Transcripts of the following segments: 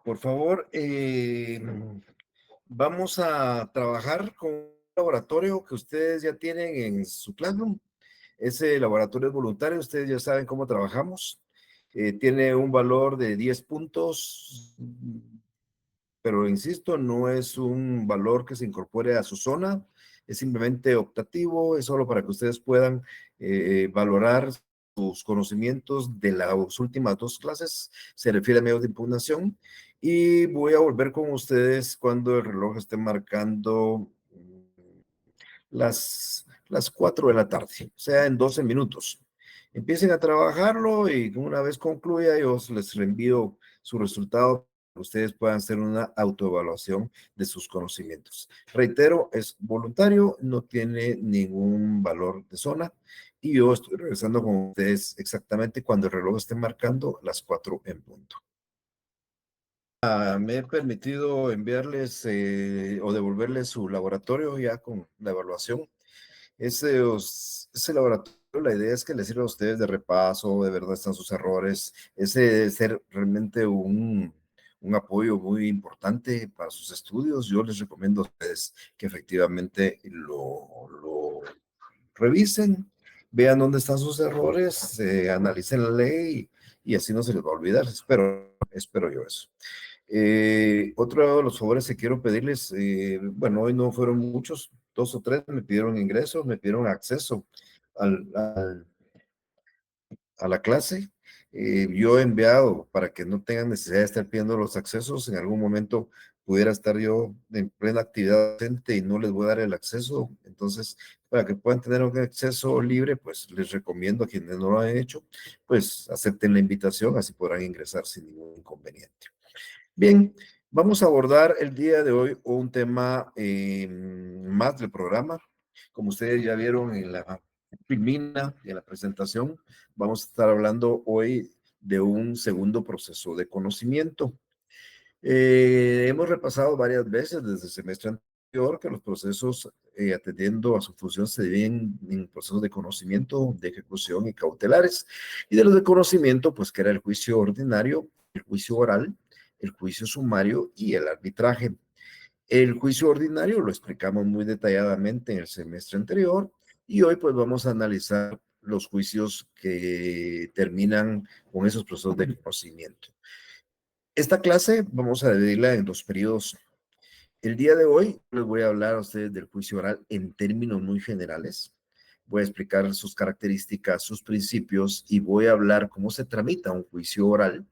Por favor, vamos a trabajar con un laboratorio que ustedes ya tienen en su Classroom. Ese laboratorio es voluntario, ustedes ya saben cómo trabajamos. Tiene un valor de 10 puntos, pero insisto, no es un valor que se incorpore a su zona, es simplemente optativo, es solo para que ustedes puedan valorar sus conocimientos de las últimas dos clases, se refiere a medios de impugnación, y voy a volver con ustedes cuando el reloj esté marcando las 4 de la tarde, o sea, en 12 minutos. Empiecen a trabajarlo y una vez concluya, yo les reenvío su resultado para que ustedes puedan hacer una autoevaluación de sus conocimientos. Reitero, es voluntario, no tiene ningún valor de zona y yo estoy regresando con ustedes exactamente cuando el reloj esté marcando las 4 en punto. Me he permitido enviarles o devolverles su laboratorio ya con la evaluación. Ese laboratorio, la idea es que les sirva a ustedes de repaso, de ver dónde están sus errores. Ese debe ser realmente un apoyo muy importante para sus estudios. Yo les recomiendo a ustedes que efectivamente lo revisen, vean dónde están sus errores, analicen la ley y así no se les va a olvidar. Espero yo eso. Otro de los favores que quiero pedirles, bueno, hoy no fueron muchos, dos o tres me pidieron ingreso, me pidieron acceso al, al- a la clase. Yo he enviado para que no tengan necesidad de estar pidiendo los accesos. En algún momento pudiera estar yo en plena actividad docente y no les voy a dar el acceso. Entonces, para que puedan tener un acceso libre, pues les recomiendo a quienes no lo han hecho, pues acepten la invitación, así podrán ingresar sin ningún inconveniente. Bien, vamos a abordar el día de hoy un tema más del programa. Como ustedes ya vieron en la filmina y en la presentación, vamos a estar hablando hoy de un segundo proceso de conocimiento. Hemos repasado varias veces desde el semestre anterior que los procesos atendiendo a su función se dividen en procesos de conocimiento, de ejecución y cautelares. Y de los de conocimiento, pues que era el juicio ordinario, el juicio oral, el juicio sumario y el arbitraje. El juicio ordinario lo explicamos muy detalladamente en el semestre anterior y hoy pues vamos a analizar los juicios que terminan con esos procesos de conocimiento. Esta clase vamos a dividirla en dos periodos. El día de hoy les voy a hablar a ustedes del juicio oral en términos muy generales. Voy a explicar sus características, sus principios y voy a hablar cómo se tramita un juicio oral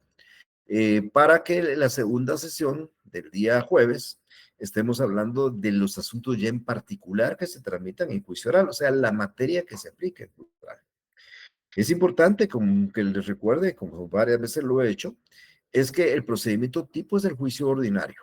para que en la segunda sesión del día jueves estemos hablando de los asuntos ya en particular que se tramitan en juicio oral, o sea, la materia que se aplica en juicio oral. Es importante, como que les recuerde, como varias veces lo he hecho, es que el procedimiento tipo es el juicio ordinario.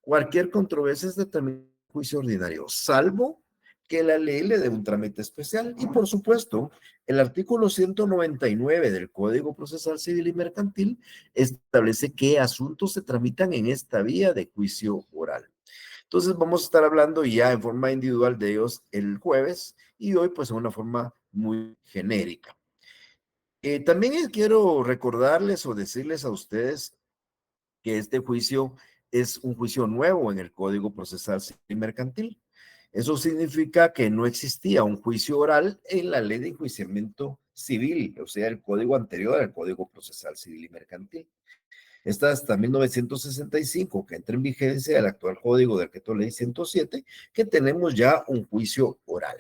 Cualquier controversia es de trámite juicio ordinario, salvo que la ley le dé un trámite especial. Y por supuesto, el artículo 199 del Código Procesal Civil y Mercantil establece qué asuntos se tramitan en esta vía de juicio oral. Entonces vamos a estar hablando ya en forma individual de ellos el jueves y hoy pues en una forma muy genérica. También quiero recordarles o decirles a ustedes que este juicio es un juicio nuevo en el Código Procesal Civil y Mercantil. Eso significa que no existía un juicio oral en la ley de enjuiciamiento civil, o sea, el código anterior al Código Procesal Civil y Mercantil. Está hasta 1965, que entra en vigencia el actual Código del Decreto Ley 107, que tenemos ya un juicio oral.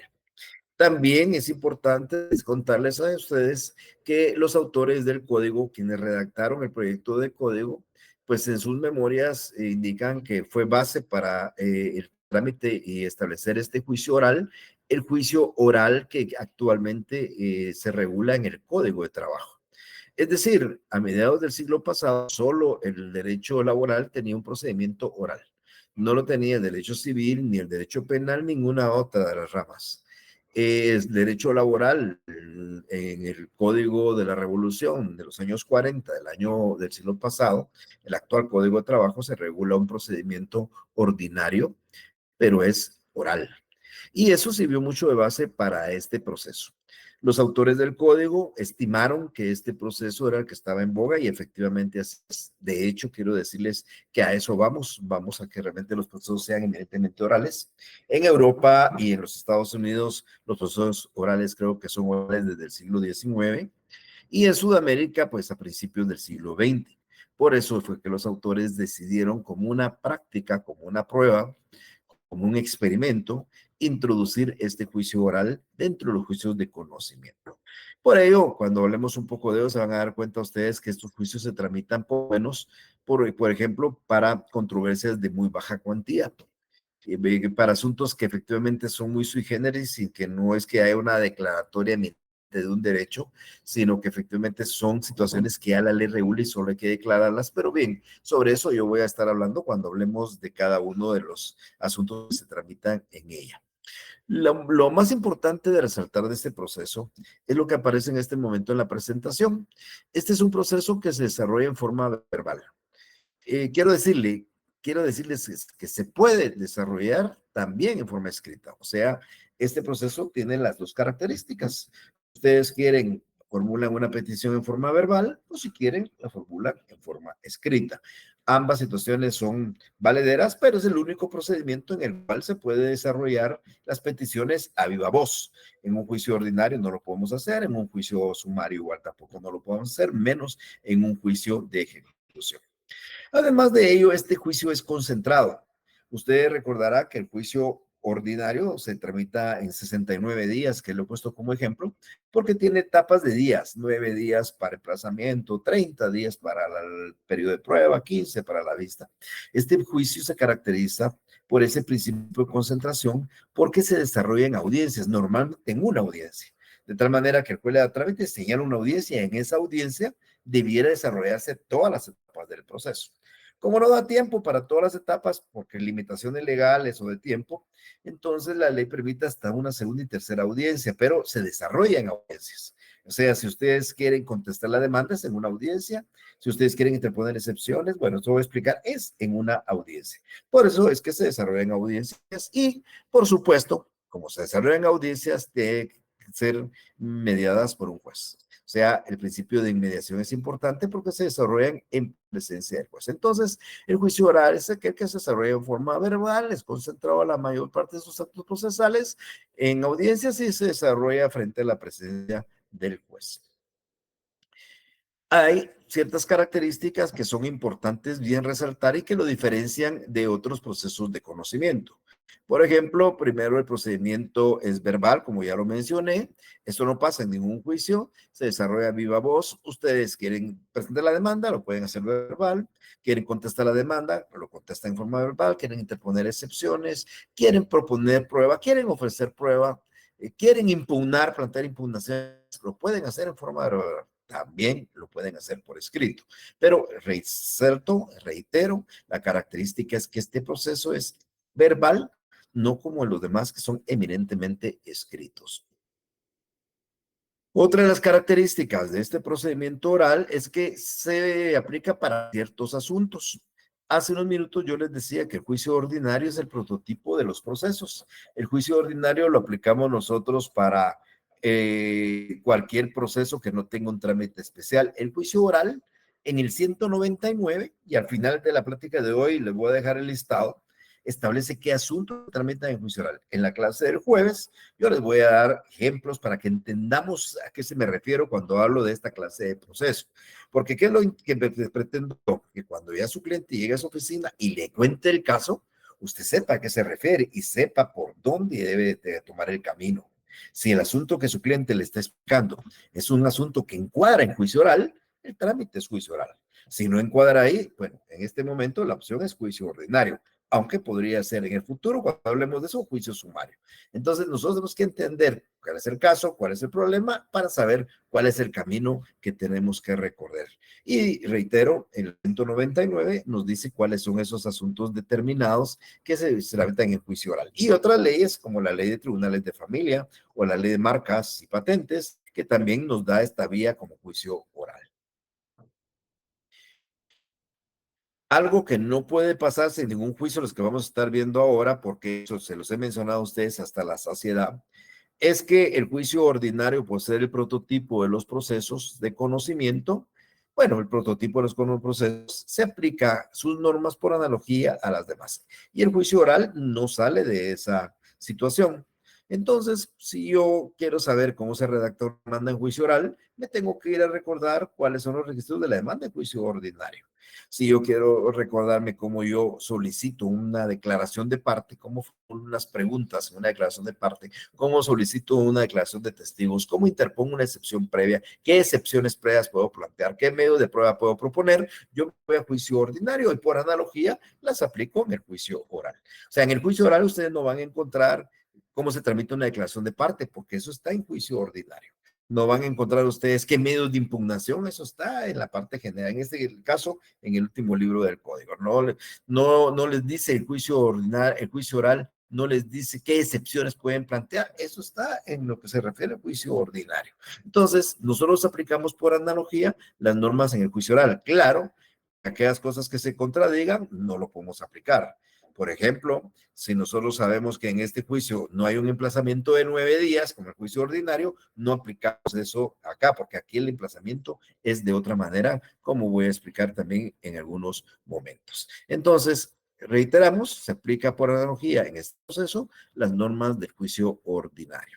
También es importante contarles a ustedes que los autores del código, quienes redactaron el proyecto de código, pues en sus memorias indican que fue base para el trámite y establecer este juicio oral, el juicio oral que actualmente se regula en el Código de Trabajo. Es decir, a mediados del siglo pasado, solo el derecho laboral tenía un procedimiento oral. No lo tenía el derecho civil, ni el derecho penal, ninguna otra de las ramas. Es derecho laboral en el Código de la Revolución de los años 40, del siglo pasado, el actual Código de Trabajo se regula un procedimiento ordinario, pero es oral. Y eso sirvió mucho de base para este proceso. Los autores del código estimaron que este proceso era el que estaba en boga y efectivamente así es. De hecho, quiero decirles que a eso vamos a que realmente los procesos sean eminentemente orales. En Europa y en los Estados Unidos, los procesos orales creo que son orales desde el siglo XIX y en Sudamérica, pues a principios del siglo XX. Por eso fue que los autores decidieron como una práctica, como una prueba, como un experimento, introducir este juicio oral dentro de los juicios de conocimiento. Por ello, cuando hablemos un poco de ello, se van a dar cuenta ustedes que estos juicios se tramitan por menos, por ejemplo, para controversias de muy baja cuantía, para asuntos que efectivamente son muy sui generis y que no es que haya una declaratoria de un derecho, sino que efectivamente son situaciones que ya la ley regula y solo hay que declararlas. Pero bien, sobre eso yo voy a estar hablando cuando hablemos de cada uno de los asuntos que se tramitan en ella. Lo más importante de resaltar de este proceso es lo que aparece en este momento en la presentación. Este es un proceso que se desarrolla en forma verbal. Eh, quiero decirle, quiero decirles que se puede desarrollar también en forma escrita. O sea, este proceso tiene las dos características. Ustedes quieren formulan una petición en forma verbal o si quieren la formulan en forma escrita. Ambas situaciones son valederas, pero es el único procedimiento en el cual se puede desarrollar las peticiones a viva voz. En un juicio ordinario no lo podemos hacer, en un juicio sumario igual tampoco no lo podemos hacer, menos en un juicio de ejecución. Además de ello, este juicio es concentrado. Usted recordará que el juicio ordinario se tramita en 69 días, que lo he puesto como ejemplo, porque tiene etapas de días, 9 días para emplazamiento, 30 días para el periodo de prueba, 15 para la vista. Este juicio se caracteriza por ese principio de concentración porque se desarrolla en audiencias, normalmente en una audiencia. De tal manera que el juez le da trámite, señala una audiencia y en esa audiencia debiera desarrollarse todas las etapas del proceso. Como no da tiempo para todas las etapas, porque limitaciones legales o de tiempo, entonces la ley permite hasta una segunda y tercera audiencia, pero se desarrolla en audiencias. O sea, si ustedes quieren contestar la demanda es en una audiencia, si ustedes quieren interponer excepciones, bueno, esto voy a explicar, es en una audiencia. Por eso es que se desarrolla en audiencias y, por supuesto, como se desarrolla en audiencias, tiene que ser mediadas por un juez. O sea, el principio de inmediación es importante porque se desarrollan en presencia del juez. Entonces, el juicio oral es aquel que se desarrolla en forma verbal, es concentrado la mayor parte de sus actos procesales en audiencias y se desarrolla frente a la presencia del juez. Hay ciertas características que son importantes bien resaltar y que lo diferencian de otros procesos de conocimiento. Por ejemplo, primero el procedimiento es verbal, como ya lo mencioné. Esto no pasa en ningún juicio, se desarrolla a viva voz. Ustedes quieren presentar la demanda, lo pueden hacer verbal. Quieren contestar la demanda, lo contestan en forma verbal. Quieren interponer excepciones, quieren proponer prueba, quieren ofrecer prueba, quieren impugnar, plantear impugnaciones, lo pueden hacer en forma verbal. También lo pueden hacer por escrito. Pero reitero, la característica es que este proceso es verbal, no como los demás que son eminentemente escritos. Otra de las características de este procedimiento oral es que se aplica para ciertos asuntos. Hace unos minutos yo les decía que el juicio ordinario es el prototipo de los procesos. El juicio ordinario lo aplicamos nosotros para cualquier proceso que no tenga un trámite especial. El juicio oral en el 199, y al final de la plática de hoy les voy a dejar el listado, establece qué asuntos tramitan en juicio oral. En la clase del jueves yo les voy a dar ejemplos para que entendamos a qué se me refiero cuando hablo de esta clase de proceso. Porque ¿qué es lo que pretendo? Que cuando ya su cliente llegue a su oficina y le cuente el caso, usted sepa a qué se refiere y sepa por dónde debe de tomar el camino. Si el asunto que su cliente le está explicando es un asunto que encuadra en juicio oral, el trámite es juicio oral. Si no encuadra ahí, bueno, en este momento la opción es juicio ordinario, aunque podría ser en el futuro, cuando hablemos de eso, juicio sumario. Entonces, nosotros tenemos que entender cuál es el caso, cuál es el problema, para saber cuál es el camino que tenemos que recorrer. Y reitero, el 199 nos dice cuáles son esos asuntos determinados que se tramitan en juicio oral. Y otras leyes, como la ley de tribunales de familia o la ley de marcas y patentes, que también nos da esta vía como juicio oral. Algo que no puede pasarse en ningún juicio, los que vamos a estar viendo ahora, porque eso se los he mencionado a ustedes hasta la saciedad, es que el juicio ordinario, por ser el prototipo de los procesos de conocimiento, bueno, el prototipo de los procesos se aplica sus normas por analogía a las demás. Y el juicio oral no sale de esa situación. Entonces, si yo quiero saber cómo se redacta una demanda en juicio oral, me tengo que ir a recordar cuáles son los registros de la demanda en juicio ordinario. Si yo quiero recordarme cómo yo solicito una declaración de parte, cómo formulo unas preguntas en una declaración de parte, cómo solicito una declaración de testigos, cómo interpongo una excepción previa, qué excepciones previas puedo plantear, qué medio de prueba puedo proponer, yo voy a juicio ordinario y por analogía las aplico en el juicio oral. O sea, en el juicio oral ustedes no van a encontrar cómo se tramita una declaración de parte, porque eso está en juicio ordinario. No van a encontrar ustedes qué medios de impugnación, eso está en la parte general. En este caso, en el último libro del código. No les dice el juicio ordinario, el juicio oral, no les dice qué excepciones pueden plantear. Eso está en lo que se refiere al juicio ordinario. Entonces, nosotros aplicamos por analogía las normas en el juicio oral. Claro, aquellas cosas que se contradigan, no lo podemos aplicar. Por ejemplo, si nosotros sabemos que en este juicio no hay un emplazamiento de 9 días, como el juicio ordinario, no aplicamos eso acá, porque aquí el emplazamiento es de otra manera, como voy a explicar también en algunos momentos. Entonces, reiteramos, se aplica por analogía en este proceso las normas del juicio ordinario.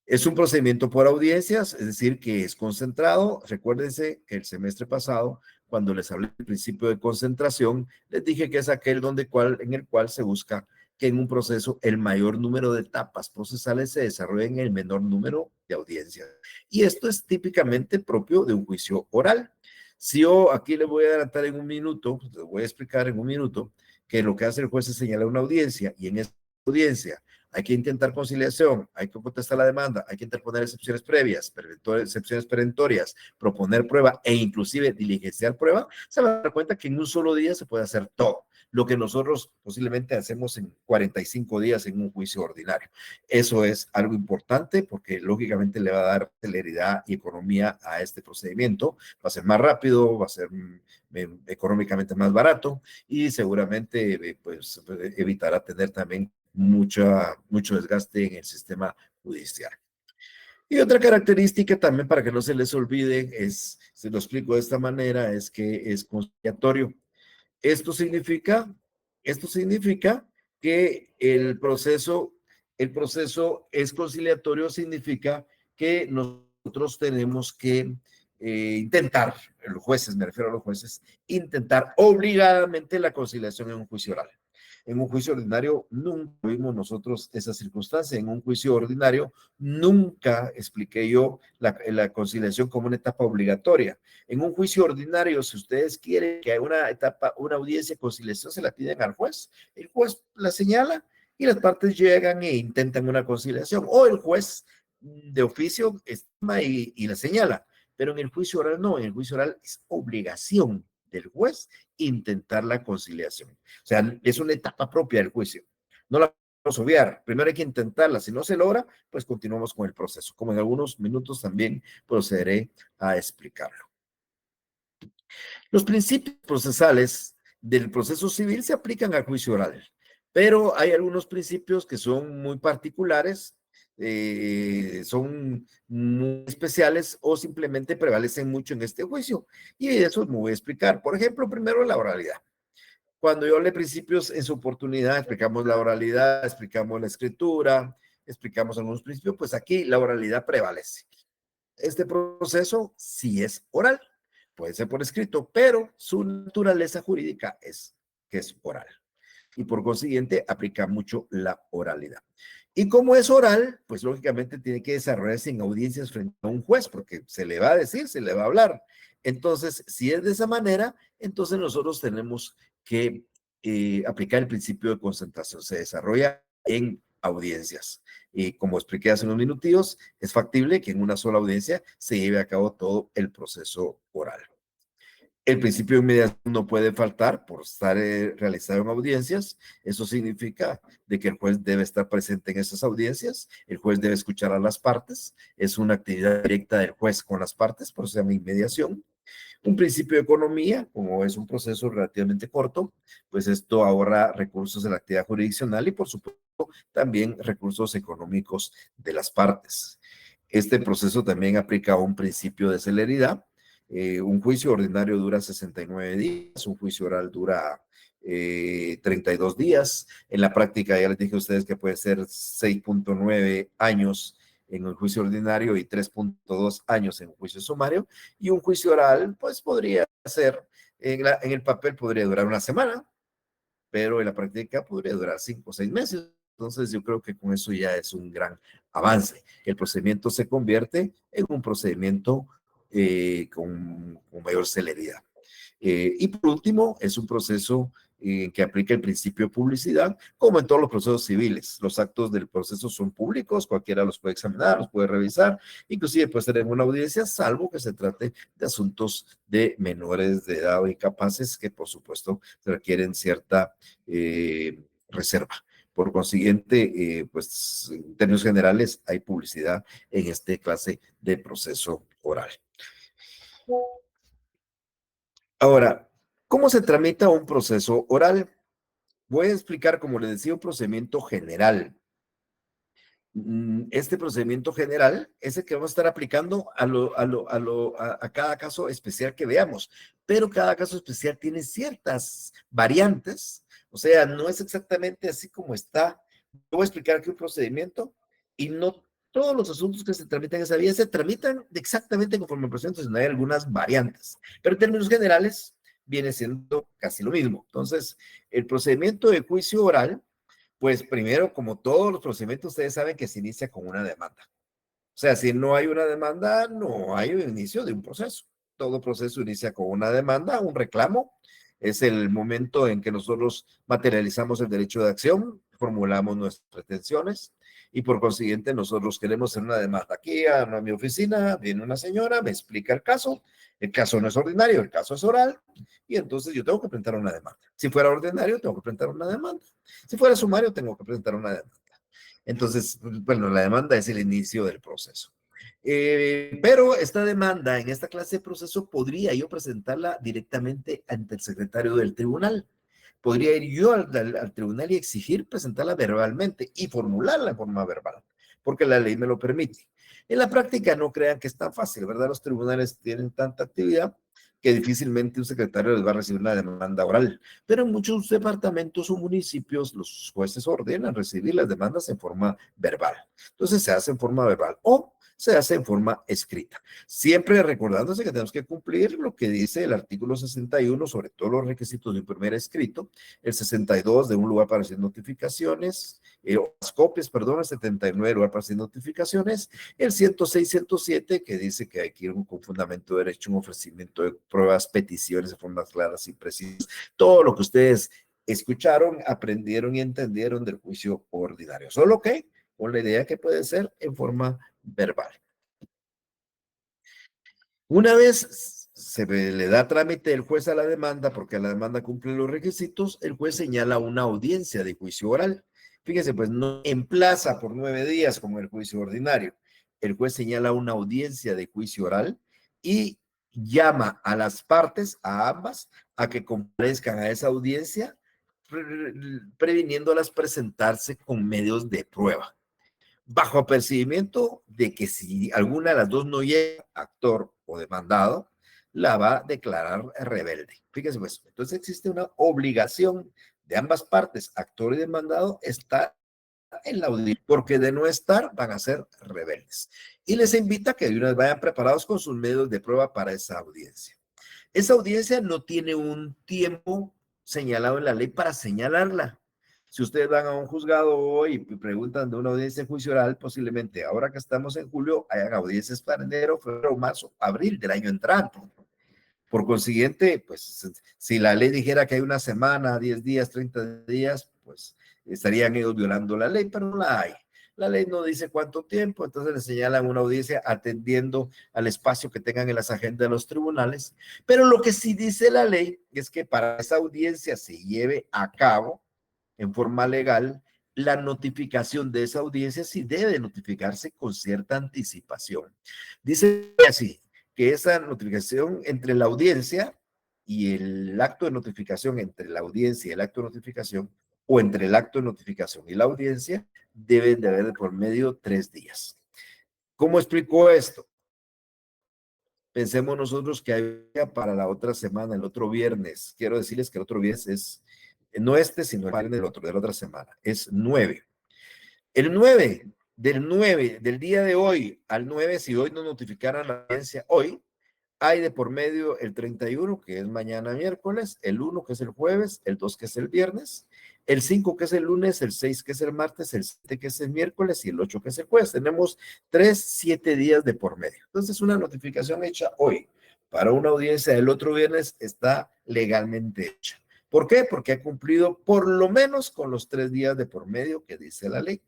Es un procedimiento por audiencias, es decir, que es concentrado. Recuérdense que el semestre pasado, cuando les hablé del principio de concentración, les dije que es aquel en el cual se busca que en un proceso el mayor número de etapas procesales se desarrollen en el menor número de audiencias. Y esto es típicamente propio de un juicio oral. Si yo aquí les voy a adelantar en un minuto, les voy a explicar en un minuto que lo que hace el juez es señalar una audiencia y en esa audiencia hay que intentar conciliación, hay que contestar la demanda, hay que interponer excepciones previas, excepciones perentorias, proponer prueba e inclusive diligenciar prueba, se va a dar cuenta que en un solo día se puede hacer todo, lo que nosotros posiblemente hacemos en 45 días en un juicio ordinario. Eso es algo importante porque lógicamente le va a dar celeridad y economía a este procedimiento, va a ser más rápido, va a ser económicamente más barato y seguramente pues evitará tener también mucho desgaste en el sistema judicial. Y otra característica también para que no se les olvide es, se lo explico de esta manera, es que es conciliatorio. Esto significa, esto significa que el proceso es conciliatorio, significa que nosotros tenemos que intentar, los jueces, me refiero a los jueces, intentar obligadamente la conciliación en un juicio oral. En un juicio ordinario nunca vimos nosotros esa circunstancia. En un juicio ordinario nunca expliqué yo la conciliación como una etapa obligatoria. En un juicio ordinario, si ustedes quieren que haya una etapa, una audiencia de conciliación, se la piden al juez. El juez la señala y las partes llegan e intentan una conciliación. O el juez de oficio estima y la señala. Pero en el juicio oral no, en el juicio oral es obligación del juez intentar la conciliación. O sea, es una etapa propia del juicio. No la podemos obviar. Primero hay que intentarla. Si no se logra, pues continuamos con el proceso. Como en algunos minutos también procederé a explicarlo. Los principios procesales del proceso civil se aplican al juicio oral, pero hay algunos principios que son muy particulares, son muy especiales o simplemente prevalecen mucho en este juicio. Y eso me voy a explicar. Por ejemplo, primero la oralidad. Cuando yo hablé principios en su oportunidad, explicamos la oralidad, explicamos la escritura, explicamos algunos principios, pues aquí la oralidad prevalece. Este proceso sí es oral, puede ser por escrito, pero su naturaleza jurídica es que es oral. Y por consiguiente aplica mucho la oralidad. Y como es oral, pues lógicamente tiene que desarrollarse en audiencias frente a un juez, porque se le va a decir, se le va a hablar. Entonces, si es de esa manera, entonces nosotros tenemos que aplicar el principio de concentración. Se desarrolla en audiencias. Y como expliqué hace unos minutos, es factible que en una sola audiencia se lleve a cabo todo el proceso oral. El principio de inmediación no puede faltar por estar realizado en audiencias. Eso significa de que el juez debe estar presente en esas audiencias, el juez debe escuchar a las partes, es una actividad directa del juez con las partes, por eso se llama inmediación. Un principio de economía, como es un proceso relativamente corto, pues esto ahorra recursos de la actividad jurisdiccional y por supuesto también recursos económicos de las partes. Este proceso también aplica un principio de celeridad. Un juicio ordinario dura 69 días, un juicio oral dura 32 días. En la práctica ya les dije a ustedes que puede ser 6.9 años en el juicio ordinario y 3.2 años en un juicio sumario. Y un juicio oral, pues podría ser, en el papel podría durar una semana, pero en la práctica podría durar 5 o 6 meses. Entonces yo creo que con eso ya es un gran avance. El procedimiento se convierte en un procedimiento con mayor celeridad. Y por último, es un proceso que aplica el principio de publicidad, como en todos los procesos civiles. Los actos del proceso son públicos, cualquiera los puede examinar, los puede revisar, inclusive puede ser en una audiencia, salvo que se trate de asuntos de menores de edad o incapaces que, por supuesto, requieren cierta reserva. Por consiguiente, pues en términos generales, hay publicidad en esta clase de proceso oral. Ahora, ¿cómo se tramita un proceso oral? Voy a explicar, como les decía, un procedimiento general. Este procedimiento general es el que vamos a estar aplicando a cada caso especial que veamos, pero cada caso especial tiene ciertas variantes, o sea, no es exactamente así como está. Voy a explicar aquí un procedimiento y no todos los asuntos que se tramitan en esa vía se tramitan exactamente conforme el procedimiento, sino hay algunas variantes, pero en términos generales viene siendo casi lo mismo. Entonces, el procedimiento de juicio oral, pues primero, como todos los procedimientos, ustedes saben que se inicia con una demanda. O sea, si no hay una demanda, no hay un inicio de un proceso. Todo proceso inicia con una demanda, un reclamo. Es el momento en que nosotros materializamos el derecho de acción, formulamos nuestras pretensiones y por consiguiente nosotros queremos hacer una demanda. Aquí a mi oficina viene una señora, me explica el caso no es ordinario, el caso es oral y entonces yo tengo que presentar una demanda. Si fuera ordinario, tengo que presentar una demanda. Si fuera sumario, tengo que presentar una demanda. Entonces, bueno, la demanda es el inicio del proceso. Pero esta demanda en esta clase de proceso podría yo presentarla directamente ante el secretario del tribunal. Podría ir yo al tribunal y exigir presentarla verbalmente y formularla en forma verbal, porque la ley me lo permite. En la práctica no crean que es tan fácil, ¿verdad? Los tribunales tienen tanta actividad que difícilmente un secretario les va a recibir una demanda oral. Pero en muchos departamentos o municipios los jueces ordenan recibir las demandas en forma verbal. Entonces se hace en forma verbal o se hace en forma escrita. Siempre recordándose que tenemos que cumplir lo que dice el artículo 61 sobre todos los requisitos de un primer escrito, el 62 de un lugar para hacer notificaciones, las copias, perdón, el 79 lugar para hacer notificaciones, el 106, 107 que dice que hay que ir con fundamento de derecho, un ofrecimiento de pruebas, peticiones de formas claras y precisas, todo lo que ustedes escucharon, aprendieron y entendieron del juicio ordinario. Solo que con la idea que puede ser en forma verbal. Una vez se le da trámite el juez a la demanda, porque la demanda cumple los requisitos, el juez señala una audiencia de juicio oral. Fíjese, pues no emplaza por 9 días como el juicio ordinario. El juez señala una audiencia de juicio oral y llama a las partes, a ambas, a que comparezcan a esa audiencia, previniéndolas presentarse con medios de prueba bajo apercibimiento de que si alguna de las dos no llega, actor o demandado, la va a declarar rebelde. Fíjense pues, entonces existe una obligación de ambas partes, actor y demandado, estar en la audiencia, porque de no estar van a ser rebeldes. Y les invita a que de una vez vayan preparados con sus medios de prueba para esa audiencia. Esa audiencia no tiene un tiempo señalado en la ley para señalarla. Si ustedes van a un juzgado hoy y preguntan de una audiencia de juicio oral, posiblemente ahora que estamos en julio hayan audiencias para enero, febrero, marzo, abril del año entrante. Por consiguiente, pues si la ley dijera que hay una semana, 10 días, 30 días, pues estarían ellos violando la ley, pero no la hay. La ley no dice cuánto tiempo, entonces le señalan una audiencia atendiendo al espacio que tengan en las agendas de los tribunales. Pero lo que sí dice la ley es que para esa audiencia se lleve a cabo en forma legal, la notificación de esa audiencia sí debe notificarse con cierta anticipación. Dice así, que esa notificación entre la audiencia y el acto de notificación, entre la audiencia y el acto de notificación, o entre el acto de notificación y la audiencia, deben de haber de por medio 3 días. ¿Cómo explicó esto? Pensemos nosotros que hay para la otra semana, el otro viernes. Quiero decirles que el otro viernes es, no este, sino el viernes del otro, de la otra semana. Es 9. El 9, del día de hoy al 9, si hoy nos notificaran la audiencia, hoy, hay de por medio el 31, que es mañana miércoles, el 1, que es el jueves, el 2, que es el viernes, el 5, que es el lunes, el 6, que es el martes, el 7, que es el miércoles y el 8, que es el jueves. Tenemos 7 días de por medio. Entonces, una notificación hecha hoy para una audiencia del otro viernes está legalmente hecha. ¿Por qué? Porque ha cumplido por lo menos con los 3 días de por medio que dice la ley.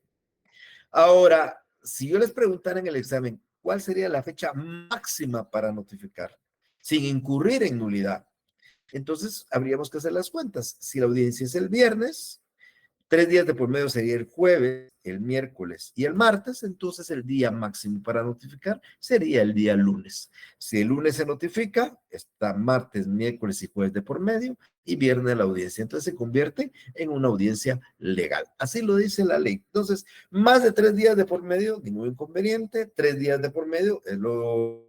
Ahora, si yo les preguntara en el examen, ¿cuál sería la fecha máxima para notificar sin incurrir en nulidad? Entonces, habríamos que hacer las cuentas. Si la audiencia es el viernes, 3 días de por medio sería el jueves, el miércoles y el martes, entonces el día máximo para notificar sería el día lunes. Si el lunes se notifica, está martes, miércoles y jueves de por medio y viernes la audiencia. Entonces se convierte en una audiencia legal. Así lo dice la ley. Entonces, más de 3 días de por medio, ningún inconveniente. 3 días de por medio es lo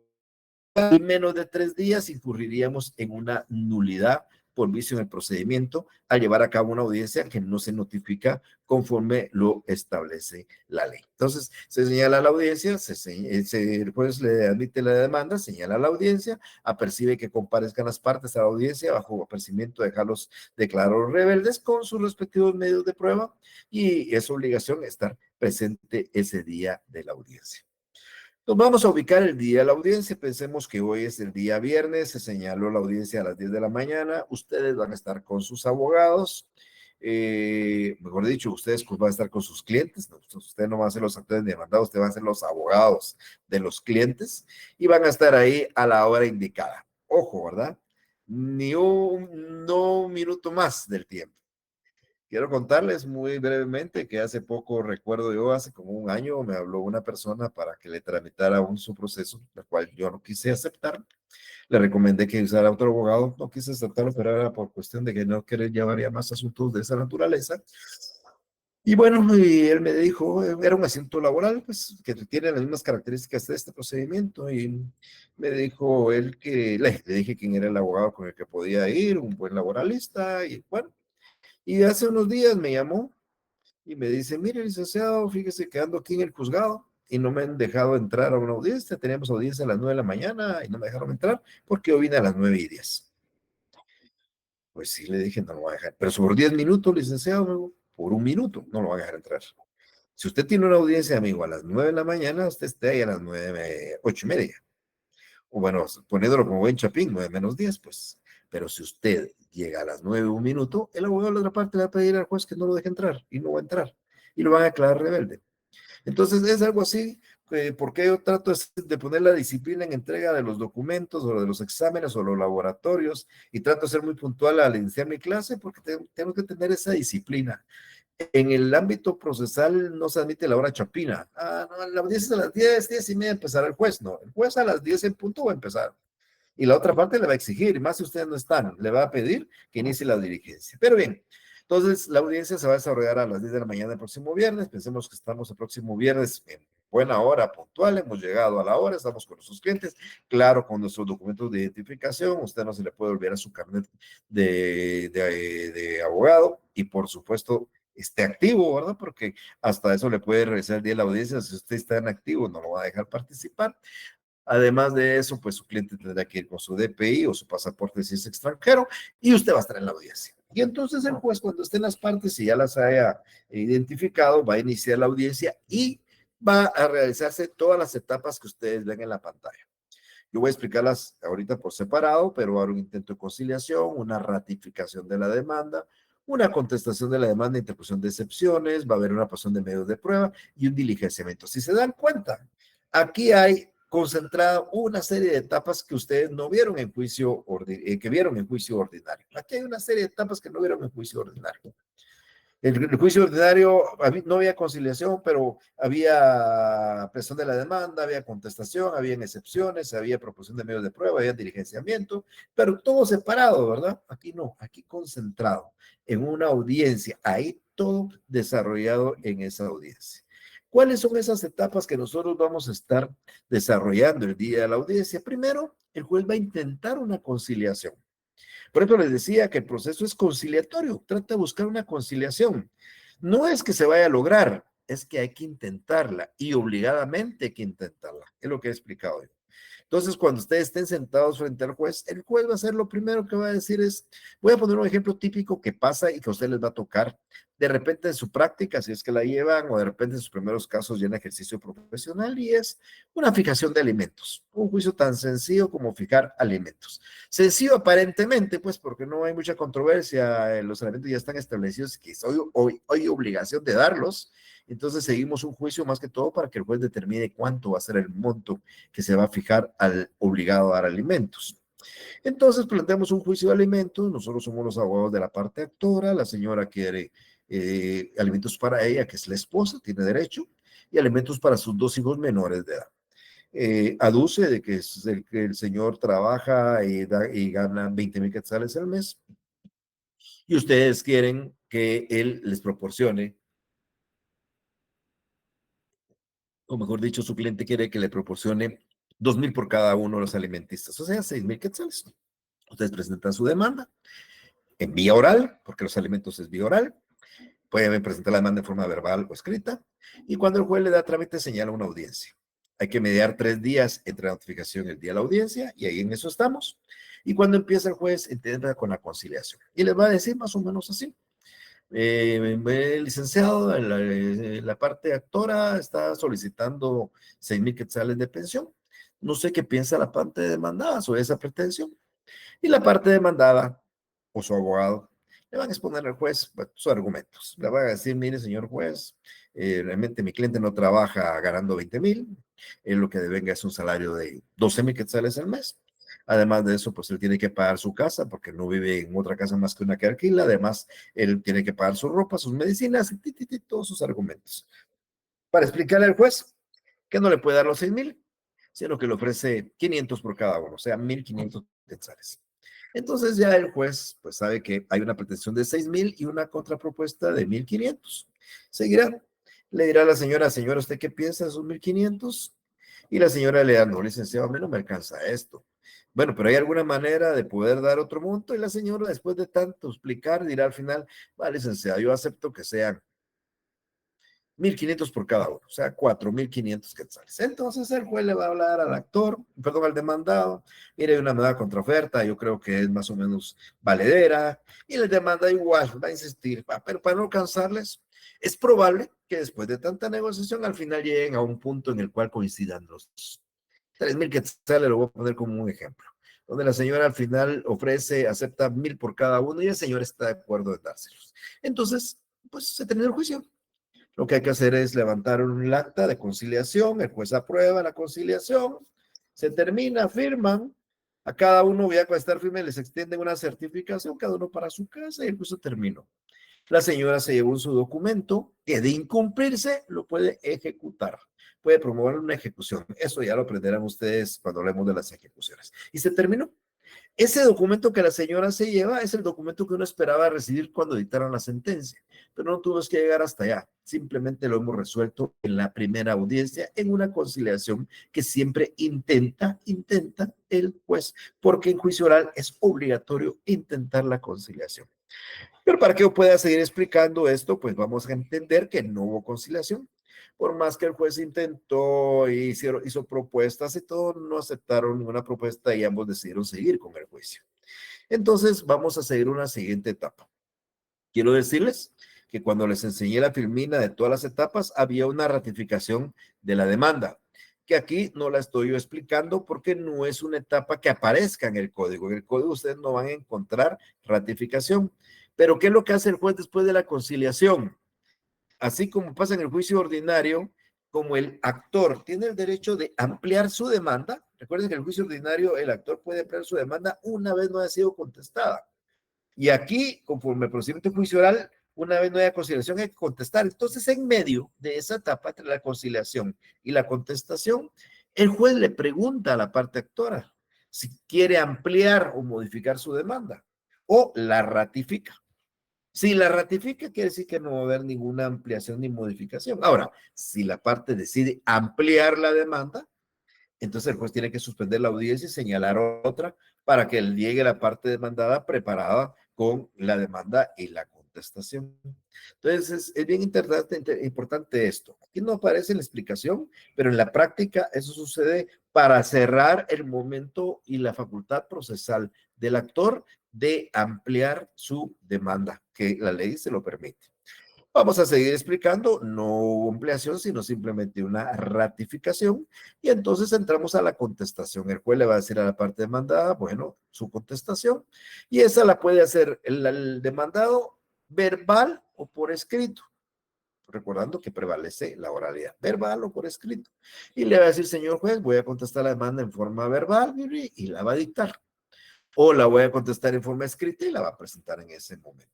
y menos de 3 días incurriríamos en una nulidad por vicio en el procedimiento al llevar a cabo una audiencia que no se notifica conforme lo establece la ley. Entonces, se señala a la audiencia, el juez le admite la demanda, señala a la audiencia, apercibe que comparezcan las partes a la audiencia bajo apercibimiento de dejarlos declarados rebeldes con sus respectivos medios de prueba y es obligación estar presente ese día de la audiencia. Nos vamos a ubicar el día de la audiencia. Pensemos que hoy es el día viernes, se señaló la audiencia a las 10 de la mañana. Ustedes van a estar con sus abogados, mejor dicho, ustedes van a estar con sus clientes. ¿No? Usted no va a ser los actores demandados, usted va a ser los abogados de los clientes y van a estar ahí a la hora indicada. Ojo, ¿verdad? No un minuto más del tiempo. Quiero contarles muy brevemente que hace poco, recuerdo yo, hace como un año, me habló una persona para que le tramitara su proceso, el cual yo no quise aceptar. Le recomendé que usara otro abogado, no quise aceptarlo, pero era por cuestión de que no quería llevar ya más asuntos de esa naturaleza. Y bueno, y él me dijo, era un asunto laboral, pues, que tiene las mismas características de este procedimiento, y me dijo él que, le dije quién era el abogado con el que podía ir, un buen laboralista, y bueno, y hace unos días me llamó y me dice, mire, licenciado, fíjese que ando aquí en el juzgado y no me han dejado entrar a una audiencia. Teníamos audiencia a las 9 de la mañana y no me dejaron entrar porque yo vine a las 9:10. Pues sí, le dije, no lo voy a dejar. Pero por 10 minutos, licenciado, amigo, por un minuto, no lo va a dejar entrar. Si usted tiene una audiencia, amigo, a las 9 de la mañana, usted esté ahí a las 9, 8:30. O bueno, poniéndolo como buen chapín, 9 menos 10, pues. Pero si usted llega a las 9 un minuto, el abogado de la otra parte le va a pedir al juez que no lo deje entrar y no va a entrar. Y lo van a declarar rebelde. Entonces es algo así, porque yo trato de poner la disciplina en entrega de los documentos o de los exámenes o los laboratorios y trato de ser muy puntual al iniciar mi clase porque tengo que tener esa disciplina. En el ámbito procesal no se admite la hora chapina. Ah, no, la audiencia es a las 10:30 empezará el juez. No, el juez a las 10 en punto va a empezar. Y la otra parte le va a exigir, más si ustedes no están, le va a pedir que inicie la diligencia. Pero bien, entonces la audiencia se va a desarrollar a las 10 de la mañana del próximo viernes. Pensemos que estamos el próximo viernes en buena hora, puntual, hemos llegado a la hora, estamos con nuestros clientes, claro, con nuestros documentos de identificación, usted no se le puede olvidar su carnet de abogado y por supuesto esté activo, ¿verdad? Porque hasta eso le puede revisar el día de la audiencia, si usted está en activo no lo va a dejar participar. Además de eso, pues su cliente tendrá que ir con su DPI o su pasaporte si es extranjero y usted va a estar en la audiencia. Y entonces el juez, cuando estén las partes y ya las haya identificado, va a iniciar la audiencia y va a realizarse todas las etapas que ustedes ven en la pantalla. Yo voy a explicarlas ahorita por separado, pero va a haber un intento de conciliación, una ratificación de la demanda, una contestación de la demanda, interposición de excepciones, va a haber una posición de medios de prueba y un diligenciamiento. Si se dan cuenta, aquí hay concentrada una serie de etapas que ustedes no vieron en que vieron en juicio ordinario. Aquí hay una serie de etapas que no vieron en juicio ordinario. El juicio ordinario no había conciliación, pero había presión de la demanda, había contestación, había excepciones, había proposición de medios de prueba, había diligenciamiento, pero todo separado, ¿verdad? Aquí no, aquí concentrado en una audiencia, ahí todo desarrollado en esa audiencia. ¿Cuáles son esas etapas que nosotros vamos a estar desarrollando el día de la audiencia? Primero, el juez va a intentar una conciliación. Por ejemplo, les decía que el proceso es conciliatorio, trata de buscar una conciliación. No es que se vaya a lograr, es que hay que intentarla y obligadamente hay que intentarla. Es lo que he explicado yo. Entonces, cuando ustedes estén sentados frente al juez, el juez va a ser lo primero que va a decir es, voy a poner un ejemplo típico que pasa y que a ustedes les va a tocar de repente en su práctica, si es que la llevan, o de repente en sus primeros casos ya en ejercicio profesional, y es una fijación de alimentos. Un juicio tan sencillo como fijar alimentos. Sencillo aparentemente, pues porque no hay mucha controversia, los alimentos ya están establecidos, que hoy obligación de darlos. Entonces seguimos un juicio más que todo para que el juez determine cuánto va a ser el monto que se va a fijar al obligado a dar alimentos. Entonces planteamos un juicio de alimentos, nosotros somos los abogados de la parte actora, la señora quiere alimentos para ella, que es la esposa, tiene derecho, y alimentos para sus dos hijos menores de edad. Aduce de que el señor trabaja y gana 20,000 quetzales al mes, y ustedes quieren que él les proporcione, o mejor dicho, su cliente quiere que le proporcione 2,000 por cada uno de los alimentistas, o sea, 6,000 quetzales. Ustedes presentan su demanda en vía oral, porque los alimentos es vía oral. Pueden presentar la demanda en forma verbal o escrita. Y cuando el juez le da trámite, señala una audiencia. Hay que mediar 3 días entre la notificación y el día de la audiencia, y ahí en eso estamos. Y cuando empieza el juez, entra con la conciliación. Y les va a decir más o menos así. Licenciado, la parte actora está solicitando 6,000 quetzales de pensión. No sé qué piensa la parte demandada sobre esa pretensión. Y la parte demandada o su abogado le van a exponer al juez sus argumentos. Le van a decir, mire, señor juez, realmente mi cliente no trabaja ganando 20,000, lo que devenga es un salario de 12,000 quetzales al mes. Además de eso, pues él tiene que pagar su casa porque no vive en otra casa más que una que alquila. Además, él tiene que pagar su ropa, sus medicinas, y todos sus argumentos. Para explicarle al juez que no le puede dar los 6,000, sino que le ofrece 500 por cada uno, o sea, 1,500 quetzales. Entonces ya el juez pues sabe que hay una pretensión de 6,000 y una contrapropuesta de 1,500. Seguirá, le dirá a la señora, ¿usted qué piensa de esos 1,500? Y la señora le da, no, licenciado, a mí no me alcanza esto. Bueno, pero hay alguna manera de poder dar otro monto, y la señora, después de tanto explicar, dirá al final, va, licenciado, yo acepto que sean 1,500 por cada uno, o sea, 4,500 quetzales. Entonces el juez le va a hablar al actor, perdón, al demandado, mire, hay una nueva contraoferta, yo creo que es más o menos valedera, y el demanda igual va a insistir, pero para no cansarles, es probable que después de tanta negociación al final lleguen a un punto en el cual coincidan los 3,000 quetzales, lo voy a poner como un ejemplo, donde la señora al final ofrece, acepta 1,000 por cada uno y el señor está de acuerdo en dárselos. Entonces, pues se termina el juicio. Lo que hay que hacer es levantar un acta de conciliación, el juez aprueba la conciliación, se termina, firman, a cada uno ya con estar firme les extienden una certificación, cada uno para su casa, y el juicio terminó. La señora se llevó su documento que de incumplirse lo puede ejecutar, puede promover una ejecución. Eso ya lo aprenderán ustedes cuando hablemos de las ejecuciones. Y se terminó. Ese documento que la señora se lleva es el documento que uno esperaba recibir cuando dictaron la sentencia, pero no tuvimos que llegar hasta allá. Simplemente lo hemos resuelto en la primera audiencia en una conciliación que siempre intenta el juez, porque en juicio oral es obligatorio intentar la conciliación. Pero para que yo pueda seguir explicando esto, pues vamos a entender que no hubo conciliación. Por más que el juez intentó, hizo propuestas y todo, no aceptaron ninguna propuesta y ambos decidieron seguir con el juicio. Entonces, vamos a seguir una siguiente etapa. Quiero decirles que cuando les enseñé la filmina de todas las etapas, había una ratificación de la demanda, que aquí no la estoy yo explicando porque no es una etapa que aparezca en el código. En el código ustedes no van a encontrar ratificación. Pero ¿qué es lo que hace el juez después de la conciliación? Así como pasa en el juicio ordinario, como el actor tiene el derecho de ampliar su demanda, recuerden que en el juicio ordinario el actor puede ampliar su demanda una vez no haya sido contestada. Y aquí, conforme al procedimiento juicio oral, una vez no haya conciliación, hay que contestar. Entonces, en medio de esa etapa entre la conciliación y la contestación, el juez le pregunta a la parte actora si quiere ampliar o modificar su demanda o la ratifica. Si la ratifica, quiere decir que no va a haber ninguna ampliación ni modificación. Ahora, si la parte decide ampliar la demanda, entonces el juez tiene que suspender la audiencia y señalar otra para que llegue la parte demandada preparada con la demanda y la contestación. Entonces es bien importante esto. Aquí no aparece en la explicación, pero en la práctica eso sucede para cerrar el momento y la facultad procesal del actor de ampliar su demanda, que la ley se lo permite. Vamos a seguir explicando, no hubo ampliación, sino simplemente una ratificación. Y entonces entramos a la contestación. El juez le va a decir a la parte demandada, bueno, su contestación. Y esa la puede hacer el demandado verbal o por escrito. Recordando que prevalece la oralidad, verbal o por escrito. Y le va a decir, señor juez, voy a contestar la demanda en forma verbal y la va a dictar. O la voy a contestar en forma escrita y la va a presentar en ese momento.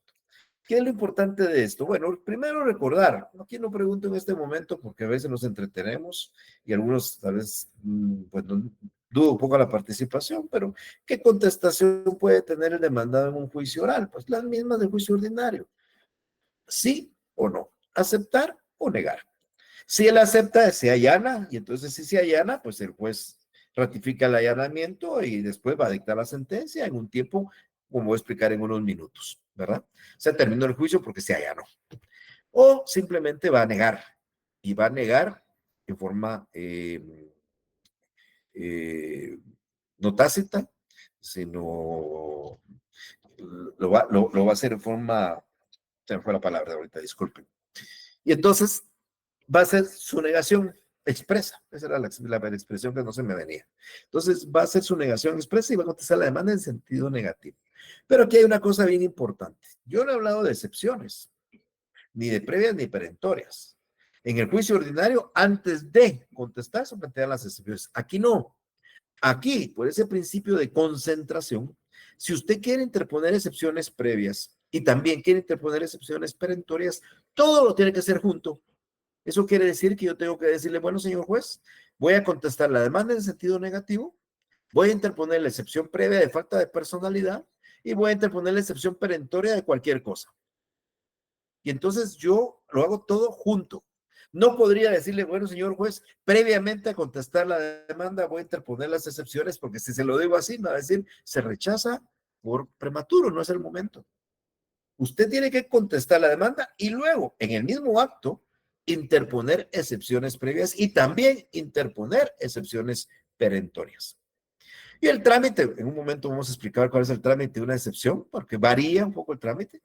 ¿Qué es lo importante de esto? Bueno, primero recordar, aquí no pregunto en este momento porque a veces nos entretenemos y algunos tal vez, pues dudo un poco la participación, pero ¿qué contestación puede tener el demandado en un juicio oral? Pues las mismas del juicio ordinario. Sí o no, aceptar o negar. Si él acepta, se allana, y entonces si se allana, pues el juez ratifica el allanamiento y después va a dictar la sentencia en un tiempo, como voy a explicar en unos minutos, ¿verdad? Se terminó el juicio porque se allanó. O simplemente va a negar, y va a negar en forma no tácita, sino lo va a hacer en forma, se me fue la palabra ahorita, disculpen. Y entonces va a ser su negación expresa. Esa era la expresión que no se me venía. Entonces va a ser su negación expresa y va a contestar la demanda en sentido negativo. Pero aquí hay una cosa bien importante. Yo no he hablado de excepciones, ni de previas ni perentorias. En el juicio ordinario, antes de contestar, se plantean las excepciones. Aquí no. Aquí, por ese principio de concentración, si usted quiere interponer excepciones previas y también quiere interponer excepciones perentorias, todo lo tiene que hacer junto. Eso quiere decir que yo tengo que decirle, bueno, señor juez, voy a contestar la demanda en sentido negativo, voy a interponer la excepción previa de falta de personalidad y voy a interponer la excepción perentoria de cualquier cosa. Y entonces yo lo hago todo junto. No podría decirle, bueno, señor juez, previamente a contestar la demanda voy a interponer las excepciones, porque si se lo digo así, me va a decir, se rechaza por prematuro, no es el momento. Usted tiene que contestar la demanda y luego, en el mismo acto, interponer excepciones previas y también interponer excepciones perentorias. Y el trámite, en un momento vamos a explicar cuál es el trámite de una excepción, porque varía un poco el trámite,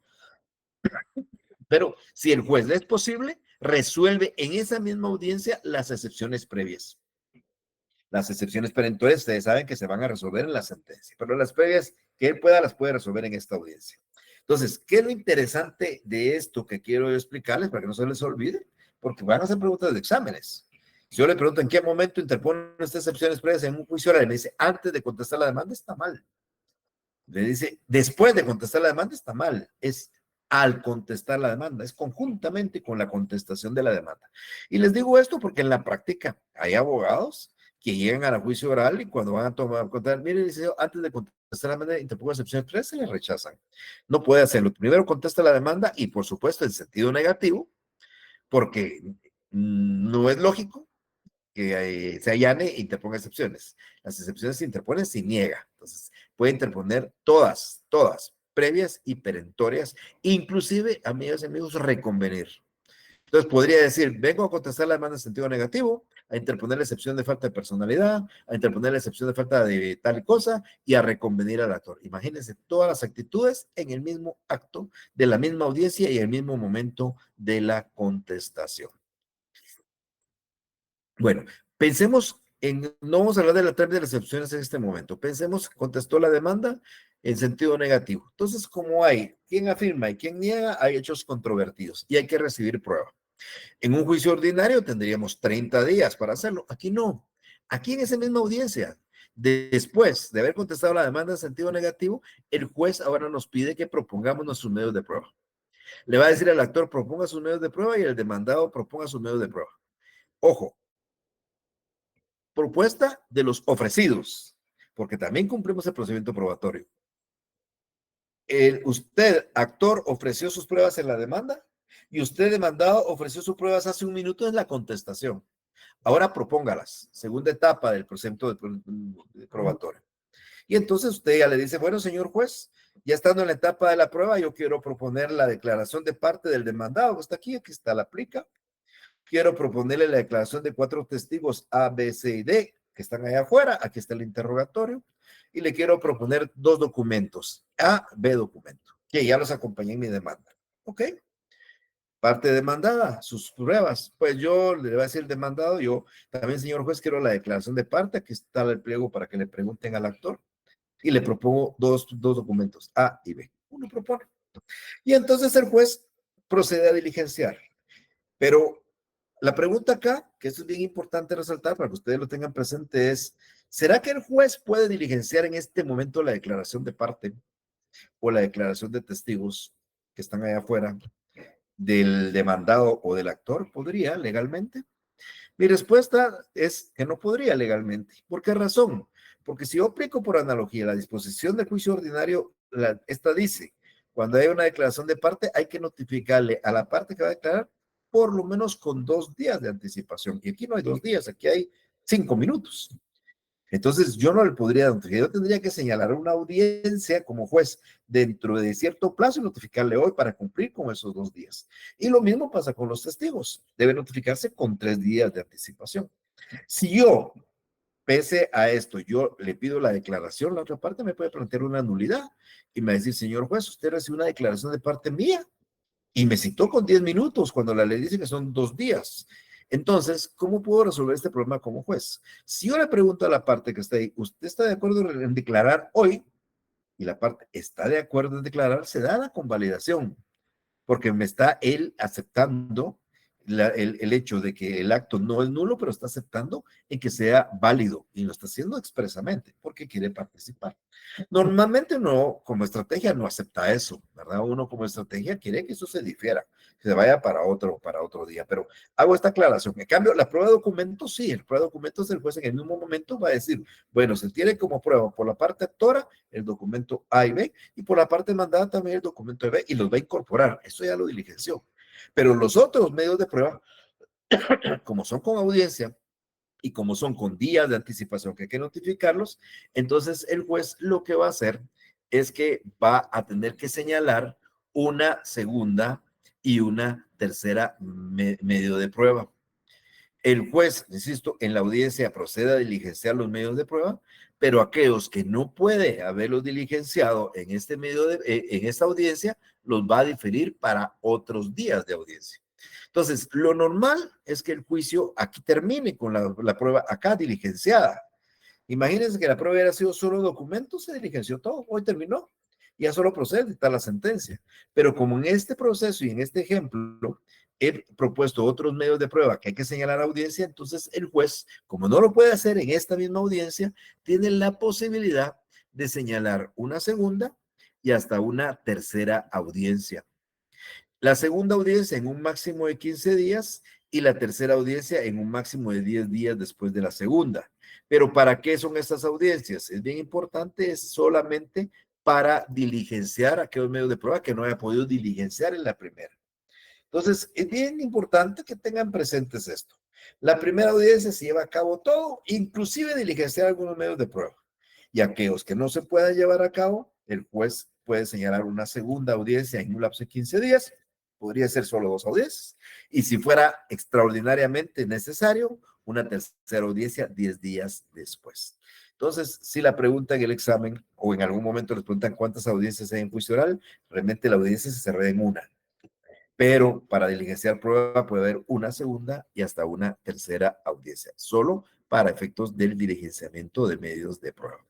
pero si el juez le es posible, resuelve en esa misma audiencia las excepciones previas. Las excepciones perentorias, ustedes saben que se van a resolver en la sentencia, pero las previas que él pueda, las puede resolver en esta audiencia. Entonces, ¿qué es lo interesante de esto que quiero explicarles para que no se les olvide? Porque van a hacer preguntas de exámenes. Si yo le pregunto en qué momento interpone estas excepciones previas en un juicio oral y me dice antes de contestar la demanda, está mal. Le dice después de contestar la demanda, está mal. Es al contestar la demanda, es conjuntamente con la contestación de la demanda. Y les digo esto porque en la práctica hay abogados que llegan a la juicio oral y cuando van a contar, mire, dice, antes de contestar la demanda, interpongo excepción 3, se le rechazan. No puede hacerlo. Primero contesta la demanda y, por supuesto, en sentido negativo, porque no es lógico que se allane e interponga excepciones. Las excepciones se interponen si niega. Entonces, puede interponer todas, previas y perentorias, inclusive, amigas y amigos, reconvenir. Entonces podría decir, vengo a contestar la demanda en sentido negativo, a interponer la excepción de falta de personalidad, a interponer la excepción de falta de tal cosa y a reconvenir al actor. Imagínense todas las actitudes en el mismo acto de la misma audiencia y en el mismo momento de la contestación. Bueno, pensemos en, no vamos a hablar de la término de las excepciones en este momento. Pensemos, contestó la demanda en sentido negativo. Entonces, como hay quien afirma y quien niega, hay hechos controvertidos y hay que recibir prueba. En un juicio ordinario tendríamos 30 días para hacerlo. Aquí no. Aquí en esa misma audiencia, después de haber contestado la demanda en sentido negativo, el juez ahora nos pide que propongamos nuestros medios de prueba. Le va a decir al actor, proponga sus medios de prueba y el demandado proponga sus medios de prueba. Ojo, propuesta de los ofrecidos, porque también cumplimos el procedimiento probatorio. Usted, actor, ofreció sus pruebas en la demanda y usted, demandado, ofreció sus pruebas hace un minuto en la contestación. Ahora propóngalas, segunda etapa del procedimiento de probatorio. Y entonces usted ya le dice, bueno, señor juez, ya estando en la etapa de la prueba, yo quiero proponer la declaración de parte del demandado que está aquí está la plica. Quiero proponerle la declaración de 4 testigos A, B, C y D que están allá afuera. Aquí está el interrogatorio. Y le quiero proponer 2 documentos, A, B documento, que ya los acompañé en mi demanda. ¿Ok? Parte demandada, sus pruebas. Pues yo le voy a decir el demandado, yo también, señor juez, quiero la declaración de parte. Aquí está el pliego para que le pregunten al actor. Y le propongo dos documentos, A y B. Uno propone. Y entonces el juez procede a diligenciar. Pero la pregunta acá, que esto es bien importante resaltar para que ustedes lo tengan presente, es, ¿será que el juez puede diligenciar en este momento la declaración de parte o la declaración de testigos que están allá afuera del demandado o del actor? ¿Podría legalmente? Mi respuesta es que no podría legalmente. ¿Por qué razón? Porque si yo aplico por analogía la disposición del juicio ordinario, esta dice, cuando hay una declaración de parte, hay que notificarle a la parte que va a declarar por lo menos con 2 días de anticipación. Y aquí no hay 2 días, aquí hay 5 minutos. Entonces, yo no le podría notificar, yo tendría que señalar una audiencia como juez dentro de cierto plazo y notificarle hoy para cumplir con esos 2 días. Y lo mismo pasa con los testigos, debe notificarse con 3 días de anticipación. Si yo, pese a esto, yo le pido la declaración, la otra parte me puede plantear una nulidad y me va a decir, señor juez, usted recibe una declaración de parte mía y me citó con 10 minutos cuando la ley dice que son 2 días. Entonces, ¿cómo puedo resolver este problema como juez? Si yo le pregunto a la parte que está ahí, ¿usted está de acuerdo en declarar hoy? Y la parte está de acuerdo en declarar, se da la convalidación, porque me está él aceptando el hecho de que el acto no es nulo, pero está aceptando en que sea válido y lo está haciendo expresamente porque quiere participar. Normalmente uno como estrategia no acepta eso, ¿verdad? Uno como estrategia quiere que eso se difiera, que se vaya para otro día, pero hago esta aclaración. En cambio, la prueba de documentos, sí, el prueba de documentos el juez en el mismo momento va a decir, bueno, se tiene como prueba por la parte actora el documento A y B y por la parte mandada también el documento B y los va a incorporar. Eso ya lo diligenció. Pero los otros medios de prueba, como son con audiencia, y como son con días de anticipación que hay que notificarlos, entonces el juez lo que va a hacer es que va a tener que señalar una segunda y una tercera medio de prueba. El juez, insisto, en la audiencia procede a diligenciar los medios de prueba, pero aquellos que no puede haberlos diligenciado en este en esta audiencia, los va a diferir para otros días de audiencia. Entonces, lo normal es que el juicio aquí termine con la prueba acá diligenciada. Imagínense que la prueba hubiera sido solo documentos, se diligenció todo, hoy terminó, ya solo procede a dictar la sentencia. Pero como en este proceso y en este ejemplo he propuesto otros medios de prueba que hay que señalar a la audiencia, entonces el juez, como no lo puede hacer en esta misma audiencia, tiene la posibilidad de señalar una segunda y hasta una tercera audiencia. La segunda audiencia en un máximo de 15 días y la tercera audiencia en un máximo de 10 días después de la segunda. Pero ¿para qué son estas audiencias? Es bien importante, es solamente para diligenciar aquellos medios de prueba que no haya podido diligenciar en la primera. Entonces, es bien importante que tengan presentes esto. La primera audiencia se lleva a cabo todo, inclusive diligenciar algunos medios de prueba. Y aquellos que no se puedan llevar a cabo, el juez puede señalar una segunda audiencia en un lapso de 15 días, podría ser solo 2 audiencias, y si fuera extraordinariamente necesario, una tercera audiencia 10 días después. Entonces, si la pregunta en el examen o en algún momento les preguntan cuántas audiencias hay en juicio oral, realmente la audiencia se cerró en una, pero para diligenciar prueba puede haber una segunda y hasta una tercera audiencia, solo para efectos del diligenciamiento de medios de prueba.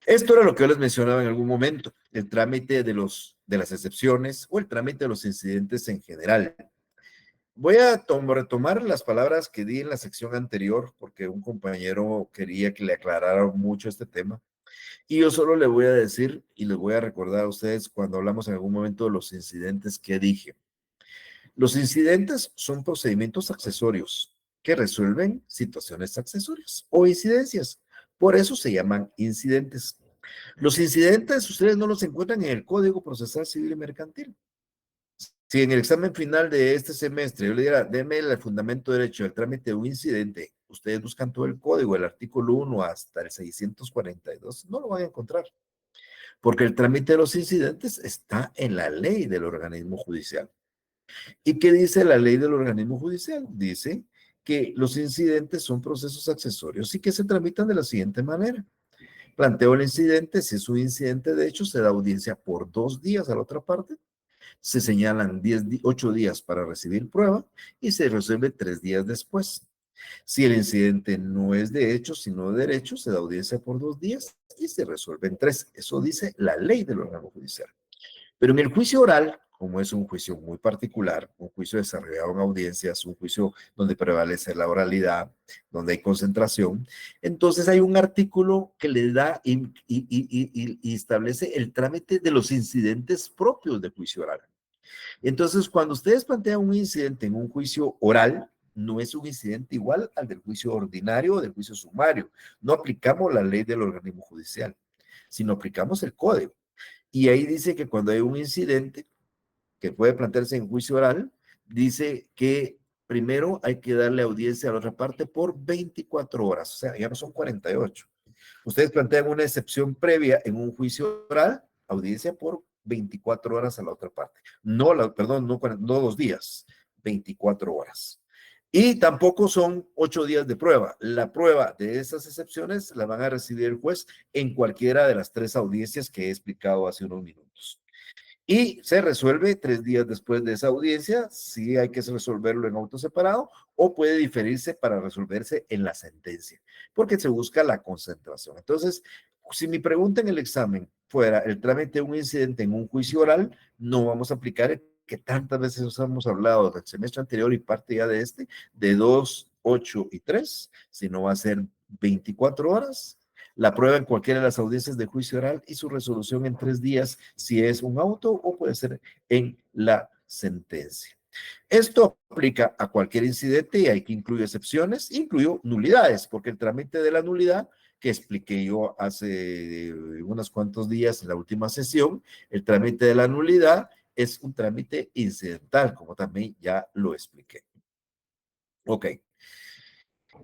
Esto era lo que yo les mencionaba en algún momento, el trámite de las excepciones o el trámite de los incidentes en general. Voy a retomar las palabras que di en la sección anterior porque un compañero quería que le aclarara mucho este tema. Y yo solo le voy a decir y les voy a recordar a ustedes cuando hablamos en algún momento de los incidentes que dije. Los incidentes son procedimientos accesorios que resuelven situaciones accesorias o incidencias. Por eso se llaman incidentes. Los incidentes ustedes no los encuentran en el Código Procesal Civil y Mercantil. Si en el examen final de este semestre yo le diera, deme el fundamento de derecho del trámite de un incidente, ustedes buscan todo el código, el artículo 1 hasta el 642, no lo van a encontrar, porque el trámite de los incidentes está en la ley del organismo judicial. ¿Y qué dice la ley del organismo judicial? Dice que los incidentes son procesos accesorios y que se tramitan de la siguiente manera. Planteo el incidente, si es un incidente de hecho, se da audiencia por 2 días a la otra parte, se señalan 8 días para recibir prueba y se resuelve 3 días después. Si el incidente no es de hecho, sino de derecho, se da audiencia por 2 días y se resuelve en 3. Eso dice la ley del órgano judicial. Pero en el juicio oral, como es un juicio muy particular, un juicio desarrollado en audiencias, un juicio donde prevalece la oralidad, donde hay concentración, entonces hay un artículo que le da y establece el trámite de los incidentes propios de juicio oral. Entonces, cuando ustedes plantean un incidente en un juicio oral, no es un incidente igual al del juicio ordinario o del juicio sumario. No aplicamos la ley del organismo judicial, sino aplicamos el código. Y ahí dice que cuando hay un incidente que puede plantearse en juicio oral, dice que primero hay que darle audiencia a la otra parte por 24 horas, o sea, ya no son 48. Ustedes plantean una excepción previa en un juicio oral, audiencia por 24 horas a la otra parte. No, perdón, no 2 días, 24 horas. Y tampoco son 8 días de prueba. La prueba de esas excepciones la van a recibir el juez en cualquiera de las 3 audiencias que he explicado hace unos minutos. Y se resuelve 3 días después de esa audiencia, si hay que resolverlo en auto separado o puede diferirse para resolverse en la sentencia, porque se busca la concentración. Entonces, si mi pregunta en el examen fuera el trámite de un incidente en un juicio oral, no vamos a aplicar el que tantas veces os hemos hablado del semestre anterior y parte ya de este, de 2, 8 y 3, sino va a ser 24 horas, la prueba en cualquiera de las audiencias de juicio oral y su resolución en 3 días, si es un auto o puede ser en la sentencia. Esto aplica a cualquier incidente y hay que incluir excepciones, incluyo nulidades, porque el trámite de la nulidad que expliqué yo hace unos cuantos días en la última sesión, el trámite de la nulidad es un trámite incidental, como también ya lo expliqué. Ok.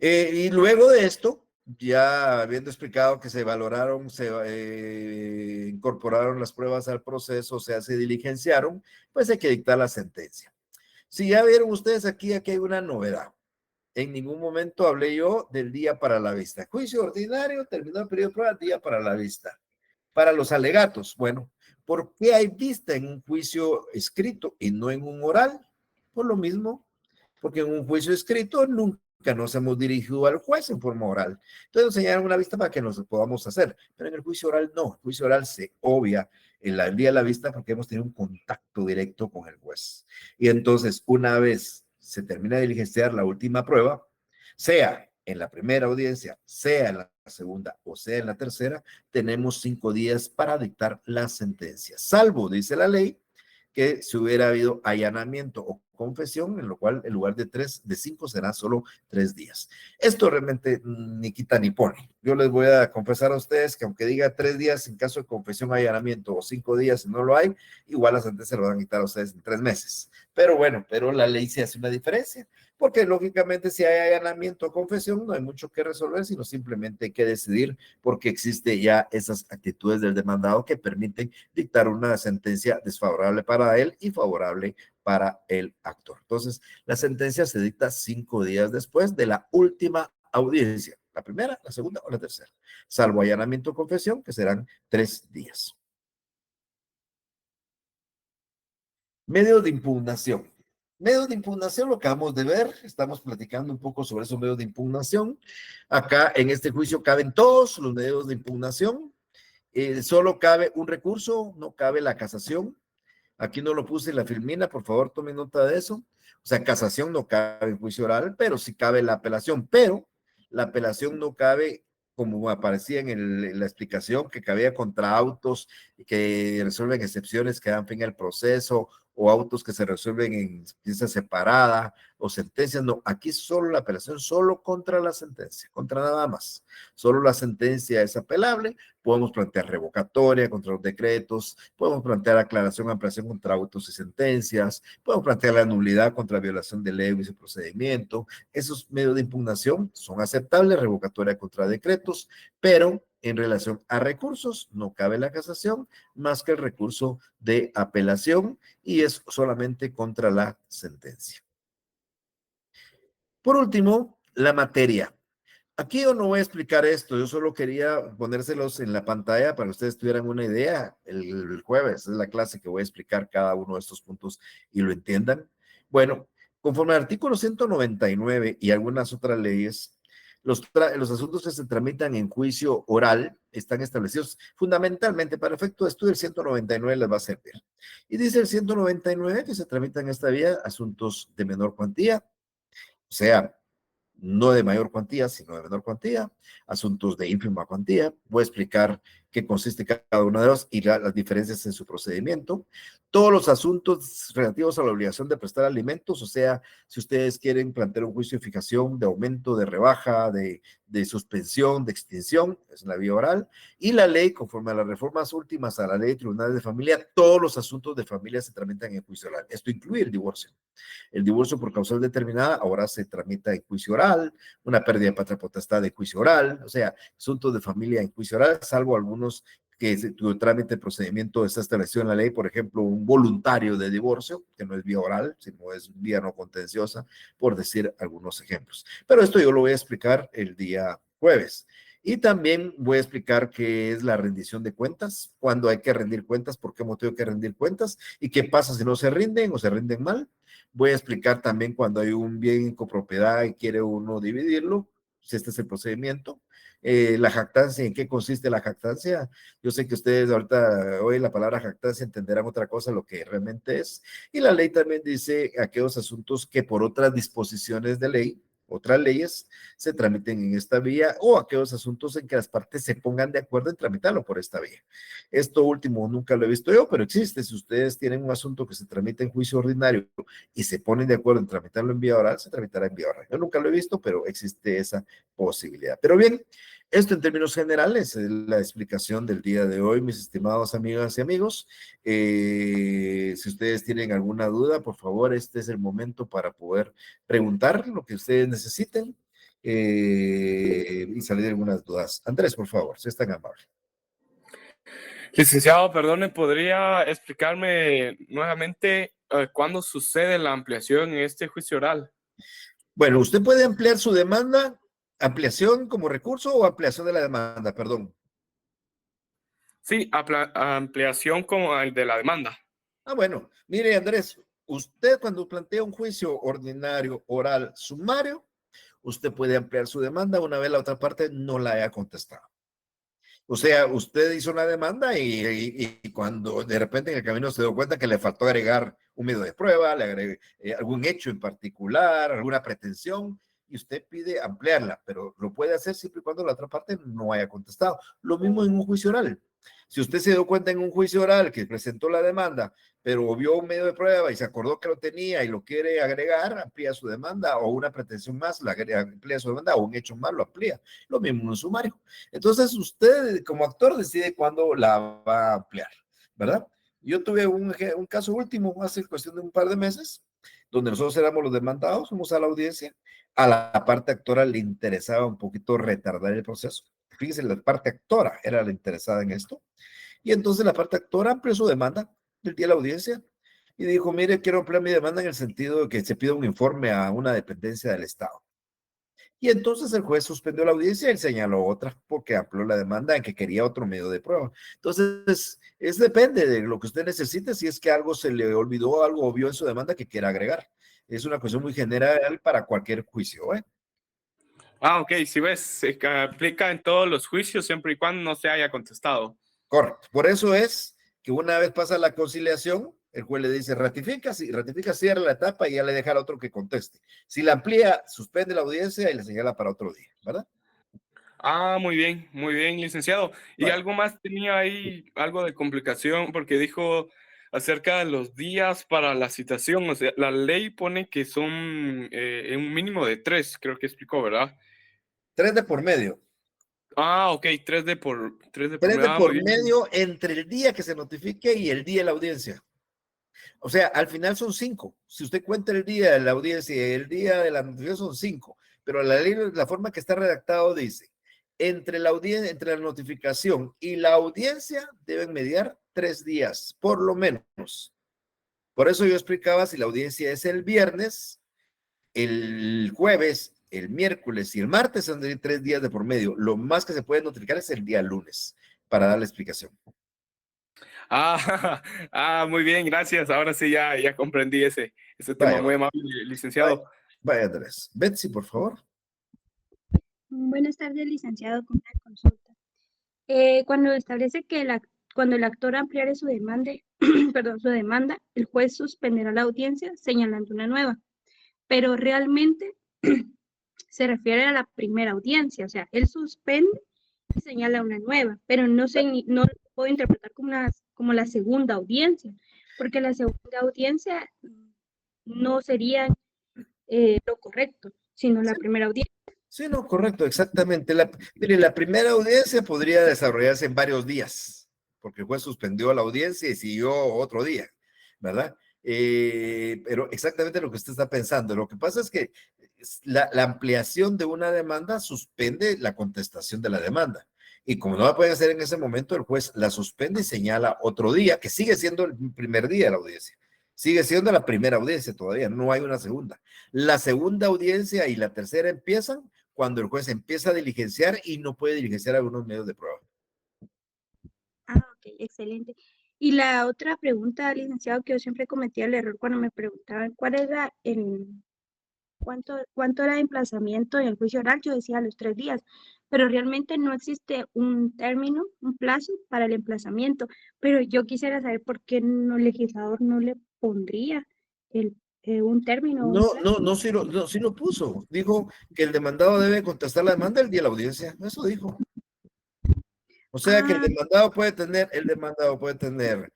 Y luego de esto, ya habiendo explicado que se valoraron, se incorporaron las pruebas al proceso, o sea, se diligenciaron, pues hay que dictar la sentencia. Si ya vieron ustedes aquí hay una novedad. En ningún momento hablé yo del día para la vista. Juicio ordinario, terminó el periodo de prueba, día para la vista. Para los alegatos, bueno, ¿por qué hay vista en un juicio escrito y no en un oral? Por lo mismo, porque en un juicio escrito nunca nos hemos dirigido al juez en forma oral. Entonces nos señalan una vista para que nos podamos hacer, pero en el juicio oral no. El juicio oral se obvia en el día de la vista porque hemos tenido un contacto directo con el juez. Y entonces, una vez se termina de diligenciar la última prueba, sea en la primera audiencia, sea en la segunda o sea en la tercera, tenemos 5 días para dictar la sentencia, salvo, dice la ley, que si hubiera habido allanamiento o confesión, en lo cual en lugar de 5 será solo 3 días. Esto realmente ni quita ni pone. Yo les voy a confesar a ustedes que aunque diga 3 días en caso de confesión, allanamiento o 5 días si no lo hay, igual la sentencia lo van a quitar a ustedes en 3 meses. Pero bueno, pero la ley se hace una diferencia, porque lógicamente si hay allanamiento o confesión no hay mucho que resolver, sino simplemente hay que decidir porque existe ya esas actitudes del demandado que permiten dictar una sentencia desfavorable para él y favorable para el actor. Entonces, la sentencia se dicta 5 días después de la última audiencia, la primera, la segunda o la tercera, salvo allanamiento o confesión, que serán 3 días. Medios de impugnación. Medios de impugnación, lo acabamos de ver, estamos platicando un poco sobre esos medios de impugnación. Acá en este juicio caben todos los medios de impugnación. Solo cabe un recurso, no cabe la casación. Aquí no lo puse en la filmina, por favor tome nota de eso. O sea, casación no cabe en juicio oral, pero sí cabe la apelación, pero la apelación no cabe como aparecía en la explicación, que cabía contra autos que resuelven excepciones que dan fin al proceso, o autos que se resuelven en pieza separada, o sentencias. No, aquí solo la apelación, solo contra la sentencia, contra nada más. Solo la sentencia es apelable. Podemos plantear revocatoria contra los decretos, podemos plantear aclaración, ampliación contra autos y sentencias, podemos plantear la nulidad contra violación de ley y su procedimiento. Esos medios de impugnación son aceptables, revocatoria contra decretos, pero en relación a recursos no cabe la casación más que el recurso de apelación, y es solamente contra la sentencia. Por último, la materia. Aquí yo no voy a explicar esto, yo solo quería ponérselos en la pantalla para que ustedes tuvieran una idea. El jueves es la clase que voy a explicar cada uno de estos puntos y lo entiendan. Bueno, conforme al artículo 199 y algunas otras leyes, los asuntos que se tramitan en juicio oral están establecidos fundamentalmente para efecto de estudio. El 199 les va a servir. Y dice el 199 que se tramitan en esta vía asuntos de menor cuantía, o sea, no de mayor cuantía, sino de menor cuantía, asuntos de ínfima cuantía. Voy a explicar qué consiste cada uno de ellos y las diferencias en su procedimiento. Todos los asuntos relativos a la obligación de prestar alimentos, o sea, si ustedes quieren plantear un juicio de fijación, de aumento, de rebaja, de suspensión, de extinción, es la vía oral. Y la ley, conforme a las reformas últimas a la ley de tribunales de familia, todos los asuntos de familia se tramitan en juicio oral. Esto incluye el divorcio. El divorcio por causal determinada ahora se tramita en juicio oral, una pérdida de patria potestad de juicio oral, o sea, asuntos de familia en juicio oral, salvo algunos que tu trámite de procedimiento está establecido en la ley, por ejemplo, un voluntario de divorcio, que no es vía oral, sino es vía no contenciosa, por decir algunos ejemplos. Pero esto yo lo voy a explicar el día jueves. Y también voy a explicar qué es la rendición de cuentas, cuándo hay que rendir cuentas, por qué motivo hay que rendir cuentas y qué pasa si no se rinden o se rinden mal. Voy a explicar también cuando hay un bien en copropiedad y quiere uno dividirlo, si este es el procedimiento. La jactancia, ¿en qué consiste la jactancia? Yo sé que ustedes ahorita oyen la palabra jactancia, entenderán otra cosa lo que realmente es. Y la ley también dice aquellos asuntos que por otras disposiciones de ley, otras leyes, se tramiten en esta vía, o aquellos asuntos en que las partes se pongan de acuerdo en tramitarlo por esta vía. Esto último nunca lo he visto yo, pero existe. Si ustedes tienen un asunto que se tramita en juicio ordinario y se ponen de acuerdo en tramitarlo en vía oral, se tramitará en vía oral. Yo nunca lo he visto, pero existe esa posibilidad. Pero bien, esto en términos generales es la explicación del día de hoy, mis estimados amigas y amigos. Si ustedes tienen alguna duda, por favor, este es el momento para poder preguntar lo que ustedes necesiten y salir de algunas dudas. Andrés, por favor, si es tan amable. Licenciado, perdone, ¿podría explicarme nuevamente cuándo sucede la ampliación en este juicio oral? Bueno, usted puede ampliar su demanda, ampliación como recurso o ampliación de la demanda, perdón. Sí, ampliación como el de la demanda. Bueno, mire Andrés, usted cuando plantea un juicio ordinario, oral, sumario, usted puede ampliar su demanda una vez la otra parte no la haya contestado. O sea, usted hizo una demanda y cuando de repente en el camino se dio cuenta que le faltó agregar un medio de prueba, le agregue algún hecho en particular, alguna pretensión, y usted pide ampliarla, pero lo puede hacer siempre y cuando la otra parte no haya contestado. Lo mismo en un juicio oral. Si usted se dio cuenta en un juicio oral que presentó la demanda, pero vio un medio de prueba y se acordó que lo tenía y lo quiere agregar, amplía su demanda, o una pretensión más, la agrega, amplía su demanda, o un hecho más, lo amplía. Lo mismo en un sumario. Entonces, usted como actor decide cuándo la va a ampliar, ¿verdad? Yo tuve un caso último hace cuestión de un par de meses, donde nosotros éramos los demandados, fuimos a la audiencia, a la parte actora le interesaba un poquito retardar el proceso. Fíjense, la parte actora era la interesada en esto, y entonces la parte actora amplió su demanda del día de la audiencia y dijo, mire, quiero ampliar mi demanda en el sentido de que se pida un informe a una dependencia del Estado. Y entonces el juez suspendió la audiencia y él señaló otra porque amplió la demanda en que quería otro medio de prueba. Entonces, depende de lo que usted necesite, si es que algo se le olvidó, algo vio en su demanda que quiera agregar. Es una cuestión muy general para cualquier juicio, ¿eh? Ok, si ves, se aplica en todos los juicios siempre y cuando no se haya contestado. Correcto. Por eso es que una vez pasa la conciliación, el juez le dice ratifica, cierra la etapa y ya le deja al otro que conteste. Si la amplía, suspende la audiencia y le señala para otro día, ¿verdad? Muy bien, licenciado. Y Vaya. algo más tenía ahí, algo de complicación, porque dijo acerca de los días para la citación. O sea, la ley pone que son un mínimo de 3, creo que explicó, ¿verdad? 3 de por medio. Ok, 3 de por 3 medio. de Muy por bien. medio entre el día que se notifique y el día de la audiencia. O sea, al final son 5. Si usted cuenta el día de la audiencia y el día de la notificación son 5. Pero la ley, la forma que está redactado dice, entre la notificación y la audiencia deben mediar 3 días, por lo menos. Por eso yo explicaba si la audiencia es el viernes, el jueves, el miércoles y el martes son 3 días de por medio. Lo más que se puede notificar es el día lunes para dar la explicación. Ah, muy bien, gracias. Ahora sí ya comprendí ese tema. Vaya, Muy vaya, amable, vaya, licenciado. vaya Andrés. Betsy, por favor. Buenas tardes, licenciado, con una consulta. Cuando establece que cuando el actor ampliare su demanda, perdón, su demanda, el juez suspenderá la audiencia señalando una nueva, pero realmente se refiere a la primera audiencia, o sea, él suspende y señala una nueva, pero no lo puedo interpretar como la segunda audiencia, porque la segunda audiencia no sería lo correcto, sino la Sí, primera audiencia. sí, no, correcto, exactamente. Mire, la primera audiencia podría desarrollarse en varios días, porque el juez suspendió la audiencia y siguió otro día, ¿verdad? Pero exactamente lo que usted está pensando. Lo que pasa es que la ampliación de una demanda suspende la contestación de la demanda. Y como no la pueden hacer en ese momento, el juez la suspende y señala otro día, que sigue siendo el primer día de la audiencia. Sigue siendo la primera audiencia todavía, no hay una segunda. La segunda audiencia y la tercera empiezan cuando el juez empieza a diligenciar y no puede diligenciar algunos medios de prueba. Ok, excelente. Y la otra pregunta, licenciado, que yo siempre cometía el error cuando me preguntaban cuánto era de emplazamiento en el juicio oral, yo decía los 3 días, pero realmente no existe un término, un plazo para el emplazamiento. Pero yo quisiera saber por qué el legislador no le pondría un término o un No, plazo. no, no, sí lo puso. Dijo que el demandado debe contestar la demanda el día de la audiencia. Eso dijo. O sea que Ah, el demandado puede tener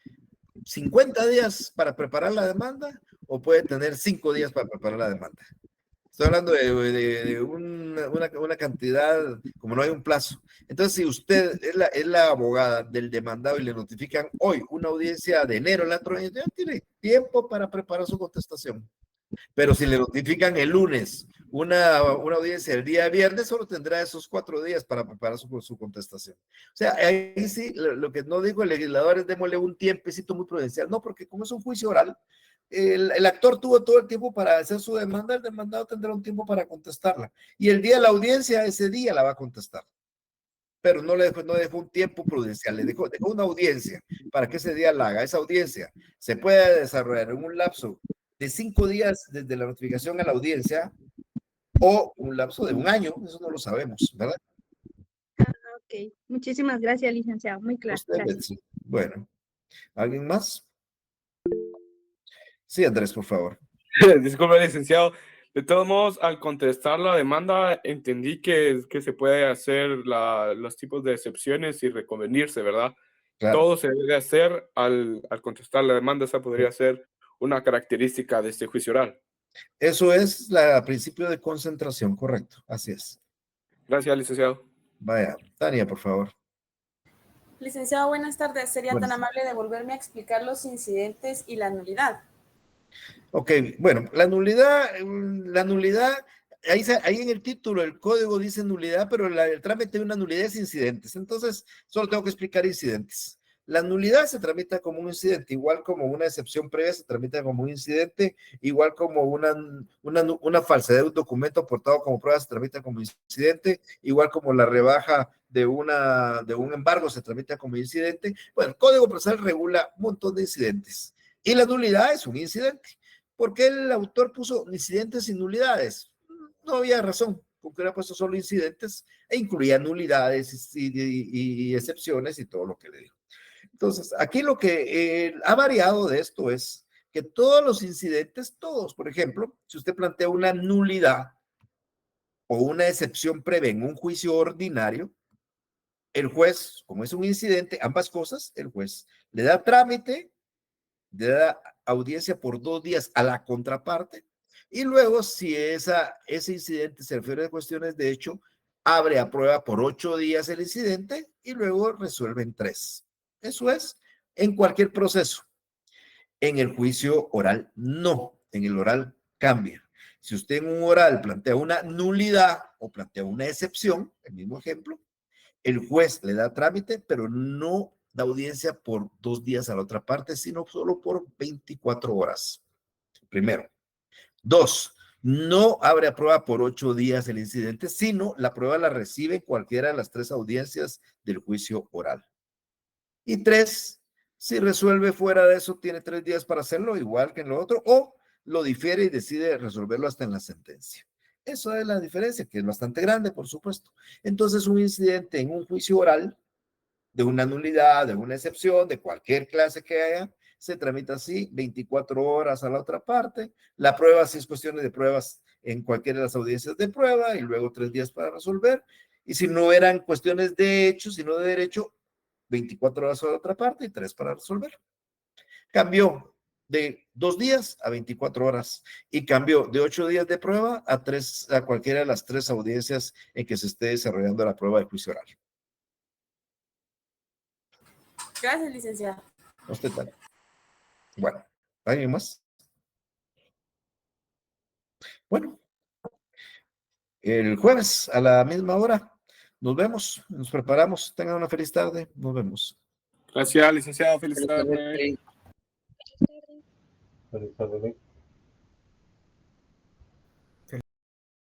50 días para preparar la demanda o puede tener 5 días para preparar la demanda. Estoy hablando de una cantidad, como no hay un plazo. Entonces, si usted es la abogada del demandado y le notifican hoy una audiencia de enero, el otro año, ya tiene tiempo para preparar su contestación. Pero si le notifican el lunes una audiencia el día viernes, solo tendrá esos 4 días para preparar su contestación. O sea, ahí sí, lo que no dijo el legislador es démosle un tiempecito muy prudencial. No, porque como es un juicio oral, el actor tuvo todo el tiempo para hacer su demanda, el demandado tendrá un tiempo para contestarla. Y el día de la audiencia, ese día la va a contestar. Pero no dejó un tiempo prudencial, dejó una audiencia para que ese día la haga. Esa audiencia se puede desarrollar en un lapso de 5 días desde la notificación a la audiencia o un lapso de un año, eso no lo sabemos, ¿verdad? ok. Muchísimas gracias, licenciado. Muy claro. Usted, Gracias. Betsy. Bueno, ¿alguien más? Sí, Andrés, por favor. Disculpe, licenciado. De todos modos, al contestar la demanda, entendí que se puede hacer los tipos de excepciones y reconvenirse, ¿verdad? Claro. Todo se debe hacer al contestar la demanda. Esa podría ser una característica de este juicio oral. Eso es el principio de concentración, correcto. Así es. Gracias, licenciado. Vaya, Tania, por favor. Licenciado, buenas tardes. ¿Sería tan Buenas. amable de volverme a explicar los incidentes y la nulidad? Ok, bueno, la nulidad, ahí en el título, el código dice nulidad, pero el trámite de una nulidad es incidentes. Entonces, solo tengo que explicar incidentes. La nulidad se tramita como un incidente, igual como una excepción previa se tramita como un incidente, igual como una falsedad de un documento aportado como prueba se tramita como incidente, igual como la rebaja de un embargo se tramita como incidente. Bueno, el Código Procesal regula un montón de incidentes y la nulidad es un incidente. ¿Por qué el autor puso incidentes y nulidades? No había razón, porque hubiera puesto solo incidentes e incluía nulidades y excepciones y todo lo que le dijo. Entonces, aquí lo que ha variado de esto es que todos los incidentes, todos, por ejemplo, si usted plantea una nulidad o una excepción previa en un juicio ordinario, el juez, como es un incidente, ambas cosas, el juez le da trámite, le da audiencia por 2 días a la contraparte, y luego, si ese incidente se refiere a cuestiones de hecho, abre a prueba por 8 días el incidente y luego resuelve en 3. Eso es en cualquier proceso. En el juicio oral, no. En el oral cambia. Si usted en un oral plantea una nulidad o plantea una excepción, el mismo ejemplo, el juez le da trámite, pero no da audiencia por 2 días a la otra parte, sino solo por 24 horas. Primero. 2, no abre a prueba por 8 días el incidente, sino la prueba la recibe en cualquiera de las 3 audiencias del juicio oral. Y 3, si resuelve fuera de eso, tiene 3 días para hacerlo, igual que en lo otro, o lo difiere y decide resolverlo hasta en la sentencia. Eso es la diferencia, que es bastante grande, por supuesto. Entonces, un incidente en un juicio oral, de una nulidad, de una excepción, de cualquier clase que haya, se tramita así, 24 horas a la otra parte. La prueba, si es cuestión de pruebas en cualquiera de las audiencias de prueba, y luego 3 días para resolver. Y si no eran cuestiones de hecho, sino de derecho, 24 horas a la otra parte y 3 para resolver. Cambió de 2 días a 24 horas y cambió de 8 días de prueba a cualquiera de las 3 audiencias en que se esté desarrollando la prueba de juicio oral. Gracias, licenciada. Usted también. Bueno, ¿alguien más? Bueno, el jueves a la misma hora nos vemos, nos preparamos. Tengan una feliz tarde. Nos vemos. Gracias, licenciado. Feliz tarde. Feliz tarde. Feliz tarde.